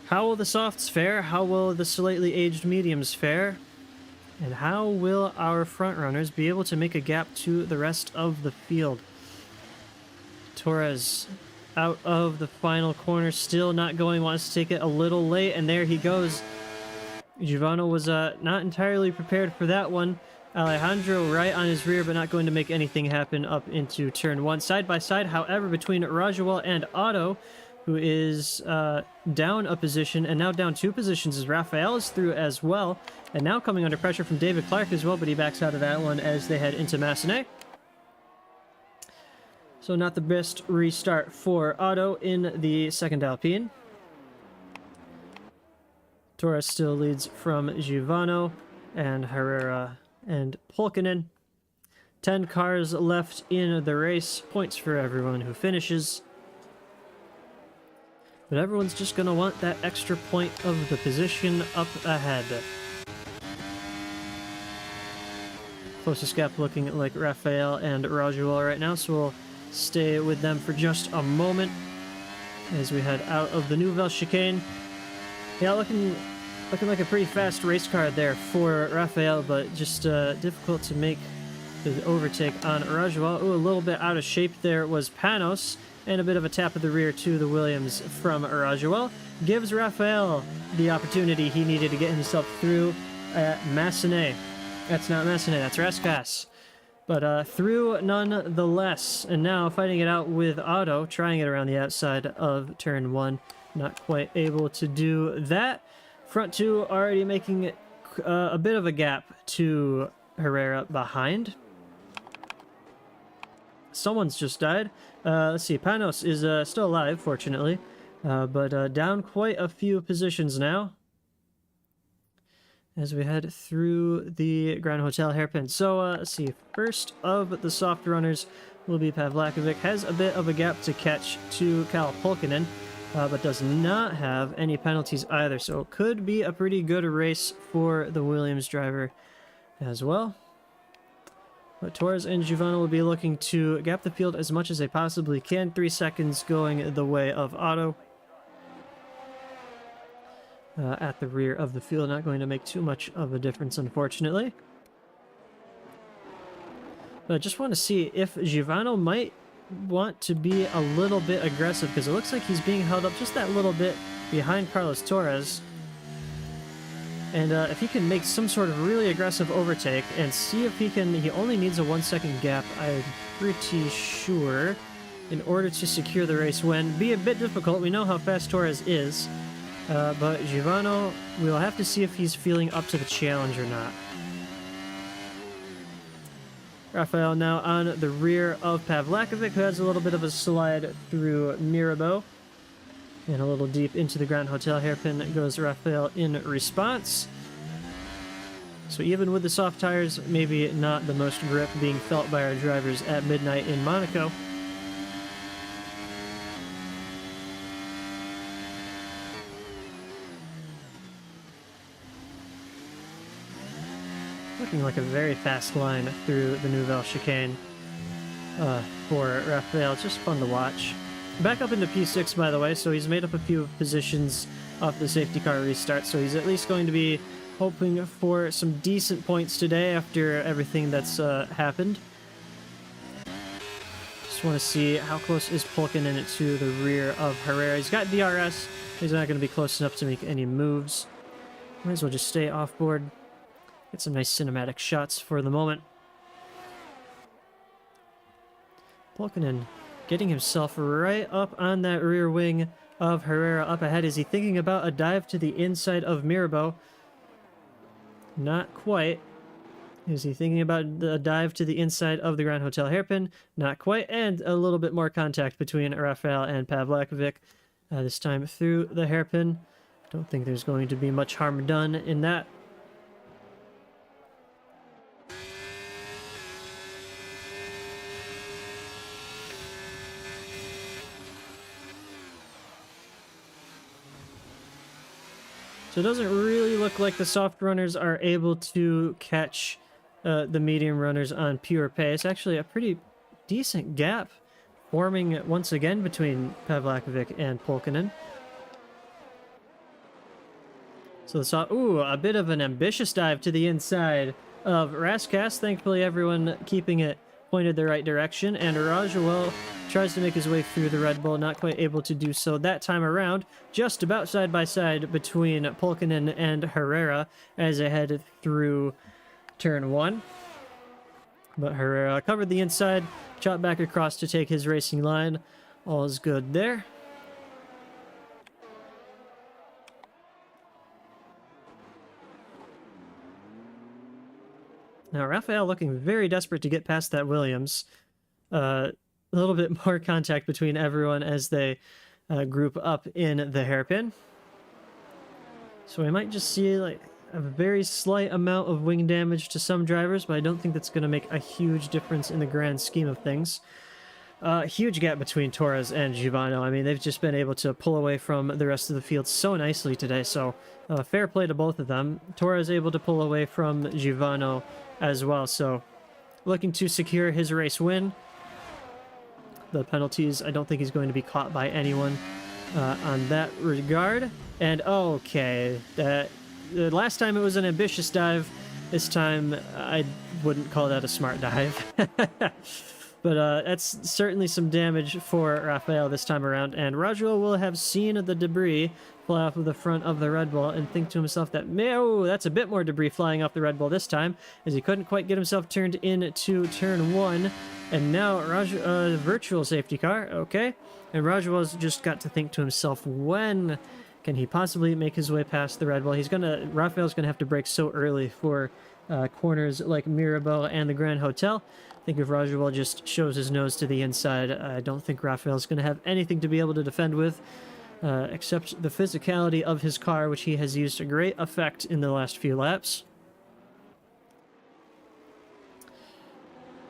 How will the softs fare? How will the slightly aged mediums fare? And how will our front runners be able to make a gap to the rest of the field? Torres out of the final corner, still not going, wants to take it a little late, and there he goes. Giovanni was not entirely prepared for that one. Alejandro right on his rear, but not going to make anything happen up into turn 1. Side by side, however, between Rajuel and Otto, who is down a position, and now down 2 positions as Rafael is through as well, and now coming under pressure from David Clark as well, but he backs out of that one as they head into Massenet. So not the best restart for Otto in the second Alpine. Torres still leads from Giovanni and Herrera and Polkinen. 10 cars left in the race. Points for everyone who finishes. But everyone's just going to want that extra point of the position up ahead. Closest gap looking like Rafael and Rajuel right now, so we'll stay with them for just a moment as we head out of the Nouvelle Chicane. Yeah, looking like a pretty fast race car there for Rafael, but just difficult to make the overtake on Rajuel. Ooh, a little bit out of shape there was Panos, and a bit of a tap of the rear to the Williams from Rajuel. Gives Rafael the opportunity he needed to get himself through at Massenet. That's not Massenet, that's Rascasse. But through nonetheless, and now fighting it out with Otto, trying it around the outside of turn 1. Not quite able to do that. Front 2 already making a bit of a gap to Herrera behind. Someone's just died. Let's see, Panos is still alive, fortunately, but down quite a few positions now as we head through the Grand Hotel hairpin. So, let's see, first of the soft runners will be Pavlakovic. Has a bit of a gap to catch to Cal Polkinen, but does not have any penalties either, so it could be a pretty good race for the Williams driver as well. But Torres and Giovanni will be looking to gap the field as much as they possibly can. 3 seconds going the way of Otto. At the rear of the field, not going to make too much of a difference, unfortunately. But I just want to see if Giovanni might want to be a little bit aggressive, because it looks like he's being held up just that little bit behind Carlos Torres. And if he can make some sort of really aggressive overtake and see if he only needs a 1 second gap, I'm pretty sure, in order to secure the race win. Be a bit difficult, we know how fast Torres is. But Giovanni, we'll have to see if he's feeling up to the challenge or not. Rafael now on the rear of Pavlakovic, who has a little bit of a slide through Mirabeau. And a little deep into the Grand Hotel hairpin goes Rafael in response. So even with the soft tires, maybe not the most grip being felt by our drivers at midnight in Monaco. Looking like a very fast line through the Nouvelle Chicane for Rafael. Just fun to watch. Back up into P6, by the way, so he's made up a few positions off the safety car restart, so he's at least going to be hoping for some decent points today after everything that's happened. Just want to see how close is Polkinen to the rear of Herrera. He's got DRS. He's not going to be close enough to make any moves. Might as well just stay off board. Get some nice cinematic shots for the moment. Polkinen getting himself right up on that rear wing of Herrera up ahead. Is he thinking about a dive to the inside of Mirabeau? Not quite. Is he thinking about a dive to the inside of the Grand Hotel hairpin? Not quite. And a little bit more contact between Rafael and Pavlakovic. This time through the hairpin. Don't think there's going to be much harm done in that. So it doesn't really look like the soft runners are able to catch the medium runners on pure pace. Actually, a pretty decent gap forming once again between Pavlakovic and Polkinen. So a bit of an ambitious dive to the inside of Rascasse. Thankfully, everyone keeping it pointed the right direction, and Rajwell tries to make his way through the Red Bull, not quite able to do so that time around. Just about side by side between Pulkkinen and Herrera as they head through turn 1. But Herrera covered the inside, chopped back across to take his racing line. All is good there. Now, Raphael looking very desperate to get past that Williams. A little bit more contact between everyone as they group up in the hairpin. So we might just see like a very slight amount of wing damage to some drivers, but I don't think that's going to make a huge difference in the grand scheme of things. Huge gap between Torres and Givano. I mean, they've just been able to pull away from the rest of the field so nicely today, so fair play to both of them. Torres able to pull away from Givano as well, so looking to secure his race win. The penalties, I don't think he's going to be caught by anyone on that regard. And okay, the last time it was an ambitious dive. This time I wouldn't call that a smart dive. But that's certainly some damage for Raphael this time around, and Rajul will have seen the debris fly off of the front of the Red Bull and think to himself that, oh, that's a bit more debris flying off the Red Bull this time, as he couldn't quite get himself turned into turn 1. And now virtual safety car, okay. And Rajul's just got to think to himself, when can he possibly make his way past the Red Bull? Raphael's gonna have to brake so early for corners like Mirabeau and the Grand Hotel. I think if Rajul just shows his nose to the inside, I don't think Raphael's going to have anything to be able to defend with, except the physicality of his car, which he has used to great effect in the last few laps.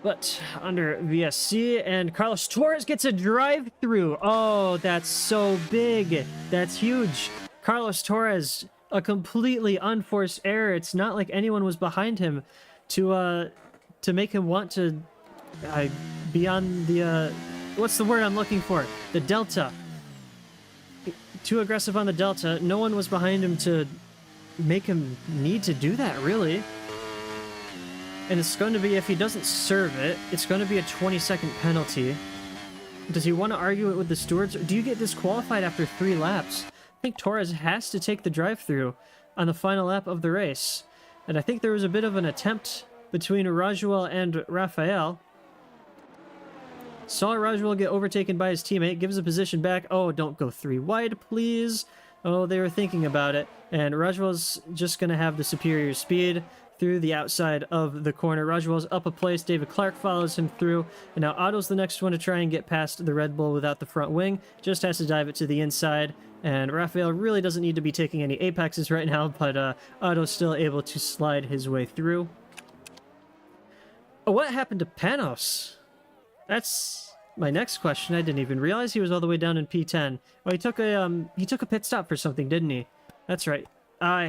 But under VSC, and Carlos Torres gets a drive-through. Oh, that's so big. That's huge. Carlos Torres, a completely unforced error. It's not like anyone was behind him to make him want to be on the, what's the word I'm looking for? The Delta. Too aggressive on the Delta. No one was behind him to make him need to do that, really. And it's going to be, if he doesn't serve it, it's going to be a 20-second penalty. Does he want to argue it with the stewards? Or do you get disqualified after 3 laps? I think Torres has to take the drive-through on the final lap of the race. And I think there was a bit of an attempt between Rajul and Raphael. Saw Rajul get overtaken by his teammate, gives a position back. Oh, don't go 3 wide, please. Oh, they were thinking about it. And Rajul's just going to have the superior speed through the outside of the corner. Rajul's up a place. David Clark follows him through. And now Otto's the next one to try and get past the Red Bull without the front wing. Just has to dive it to the inside. And Raphael really doesn't need to be taking any apexes right now, but Otto's still able to slide his way through. Oh, what happened to Panos? That's my next question. I didn't even realize he was all the way down in P10. Oh, he took a pit stop for something, didn't he? That's right.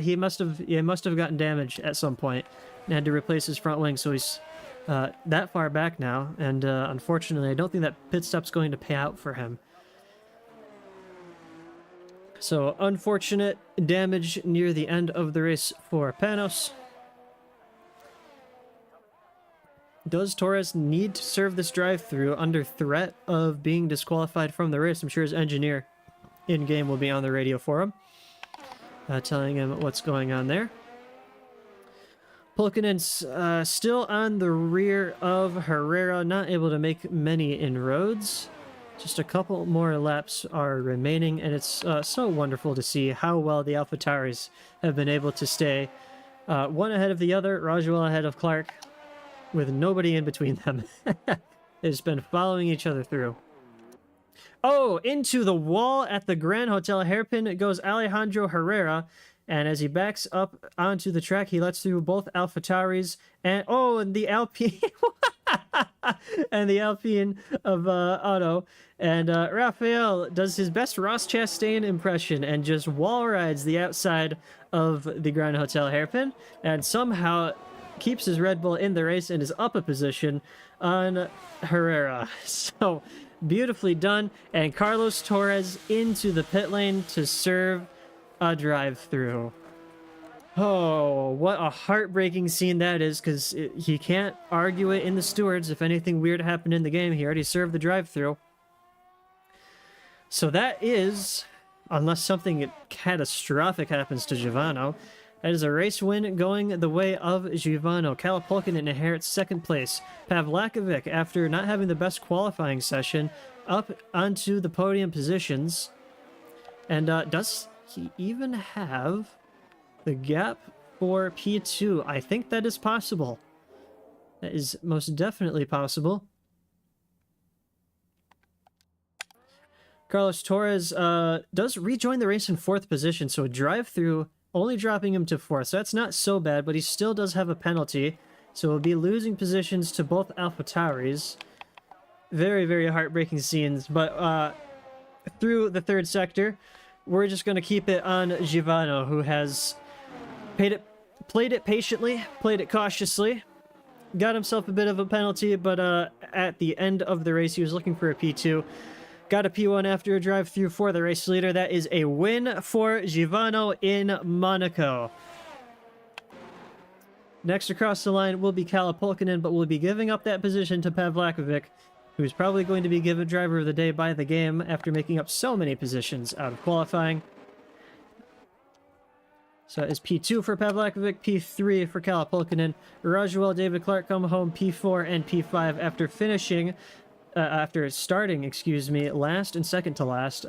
He must have gotten damaged at some point and had to replace his front wing, so he's that far back now. And unfortunately, I don't think that pit stop's going to pay out for him. So unfortunate damage near the end of the race for Panos. Does Torres need to serve this drive-through under threat of being disqualified from the race? I'm sure his engineer in-game will be on the radio for him, telling him what's going on there. Pulkkinen's still on the rear of Herrera, not able to make many inroads. Just a couple more laps are remaining, and it's so wonderful to see how well the AlphaTauris have been able to stay one ahead of the other, Rajul ahead of Clark, with nobody in between them. They've just been following each other through. Oh, into the wall at the Grand Hotel hairpin goes Alejandro Herrera, and as he backs up onto the track, he lets through both AlphaTauris and the Alpine and the Alpine of Otto. And Raphael does his best Ross Chastain impression and just wall rides the outside of the Grand Hotel hairpin, and somehow keeps his Red Bull in the race and is up a position on Herrera. So beautifully done. And Carlos Torres into the pit lane to serve a drive-through. Oh, what a heartbreaking scene that is, because he can't argue it in the stewards if anything weird happened in the game. He already served the drive-through. So that is, unless something catastrophic happens to Giovanni, that is a race win going the way of Giovanni. Kalapulkinen inherits second place. Pavlakovic, after not having the best qualifying session, up onto the podium positions. And does he even have the gap for P2? I think that is possible. That is most definitely possible. Carlos Torres does rejoin the race in 4th position, so a drive-through only dropping him to 4th. So that's not so bad, but he still does have a penalty. So we'll be losing positions to both AlphaTauris. Very, very heartbreaking scenes. But through the 3rd sector, we're just going to keep it on Giovanni, who has played it patiently, played it cautiously. Got himself a bit of a penalty, but at the end of the race, he was looking for a P2. Got a P1 after a drive-through for the race leader. That is a win for Giovanni in Monaco. Next across the line will be Kalapulkinen, but we'll be giving up that position to Pavlakovic, who's probably going to be given driver of the day by the game after making up so many positions out of qualifying. So that is P2 for Pavlakovic, P3 for Kalapulkinen. Rajuel David Clark come home P4 and P5 after finishing... after starting, last and second to last,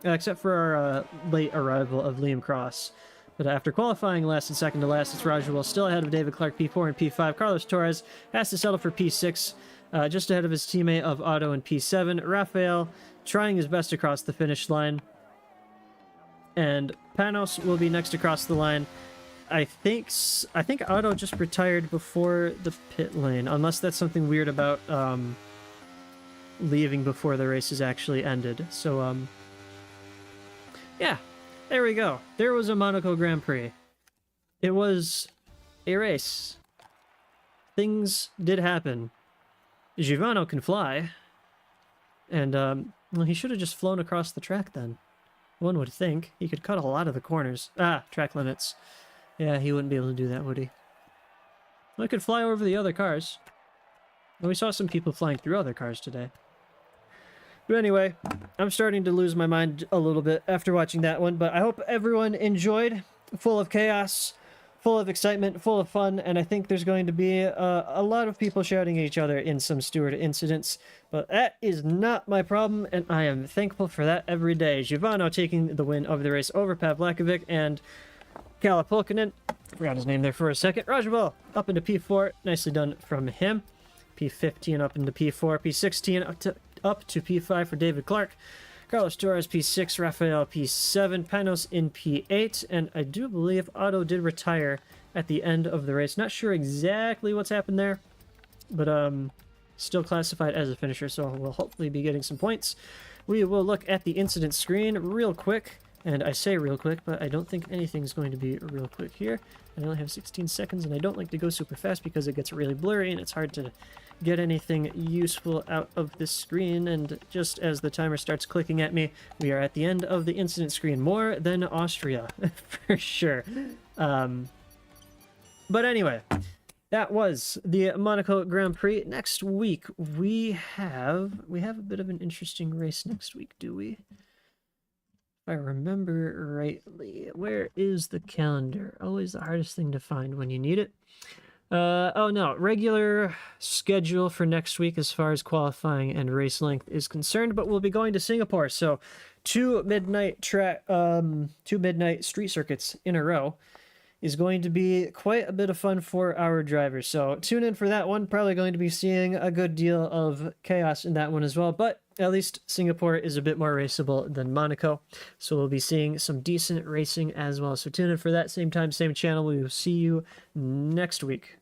except for our late arrival of Liam Cross. But after qualifying last and second to last, it's Rajuel still ahead of David Clark, P4 and P5. Carlos Torres has to settle for P6, just ahead of his teammate of Otto in P7. Rafael trying his best across the finish line. And Panos will be next across the line. I think Otto just retired before the pit lane, unless that's something weird about... leaving before the race is actually ended. So, yeah, there we go. There was a Monaco Grand Prix. It was a race. Things did happen. Giovanni can fly. And, well, he should have just flown across the track then. One would think. He could cut a lot of the corners. Ah, track limits. Yeah, he wouldn't be able to do that, would he? Well, he could fly over the other cars. And we saw some people flying through other cars today. But anyway, I'm starting to lose my mind a little bit after watching that one, but I hope everyone enjoyed. Full of chaos, full of excitement, full of fun, and I think there's going to be a lot of people shouting at each other in some steward incidents, but that is not my problem, and I am thankful for that every day. Giovanni taking the win of the race over Pavlakovic, and Kalapulkinen, forgot his name there for a second, Rajuel up into P4, nicely done from him. P15 up into P4, P16 up to P5 for David Clark. Carlos Torres P6, Rafael P7, Panos in P8, and I do believe Otto did retire at the end of the race. Not sure exactly what's happened there, but still classified as a finisher, so we'll hopefully be getting some points. We will look at the incident screen real quick, and I say real quick, but I don't think anything's going to be real quick here. I only have 16 seconds, and I don't like to go super fast because it gets really blurry, and it's hard to get anything useful out of this screen. And just as the timer starts clicking at me, we are at the end of the incident screen. More than Austria, for sure. But anyway, that was the Monaco Grand Prix. Next week, we have a bit of an interesting race next week, do we? If I remember rightly, where is the calendar? Always the hardest thing to find when you need it. Oh no, regular schedule for next week as far as qualifying and race length is concerned, but we'll be going to Singapore, so two midnight street circuits in a row is going to be quite a bit of fun for our drivers. So tune in for that one. Probably going to be seeing a good deal of chaos in that one as well, but at least Singapore is a bit more raceable than Monaco, so we'll be seeing some decent racing as well. So tune in for that, same time, same channel. We will see you next week.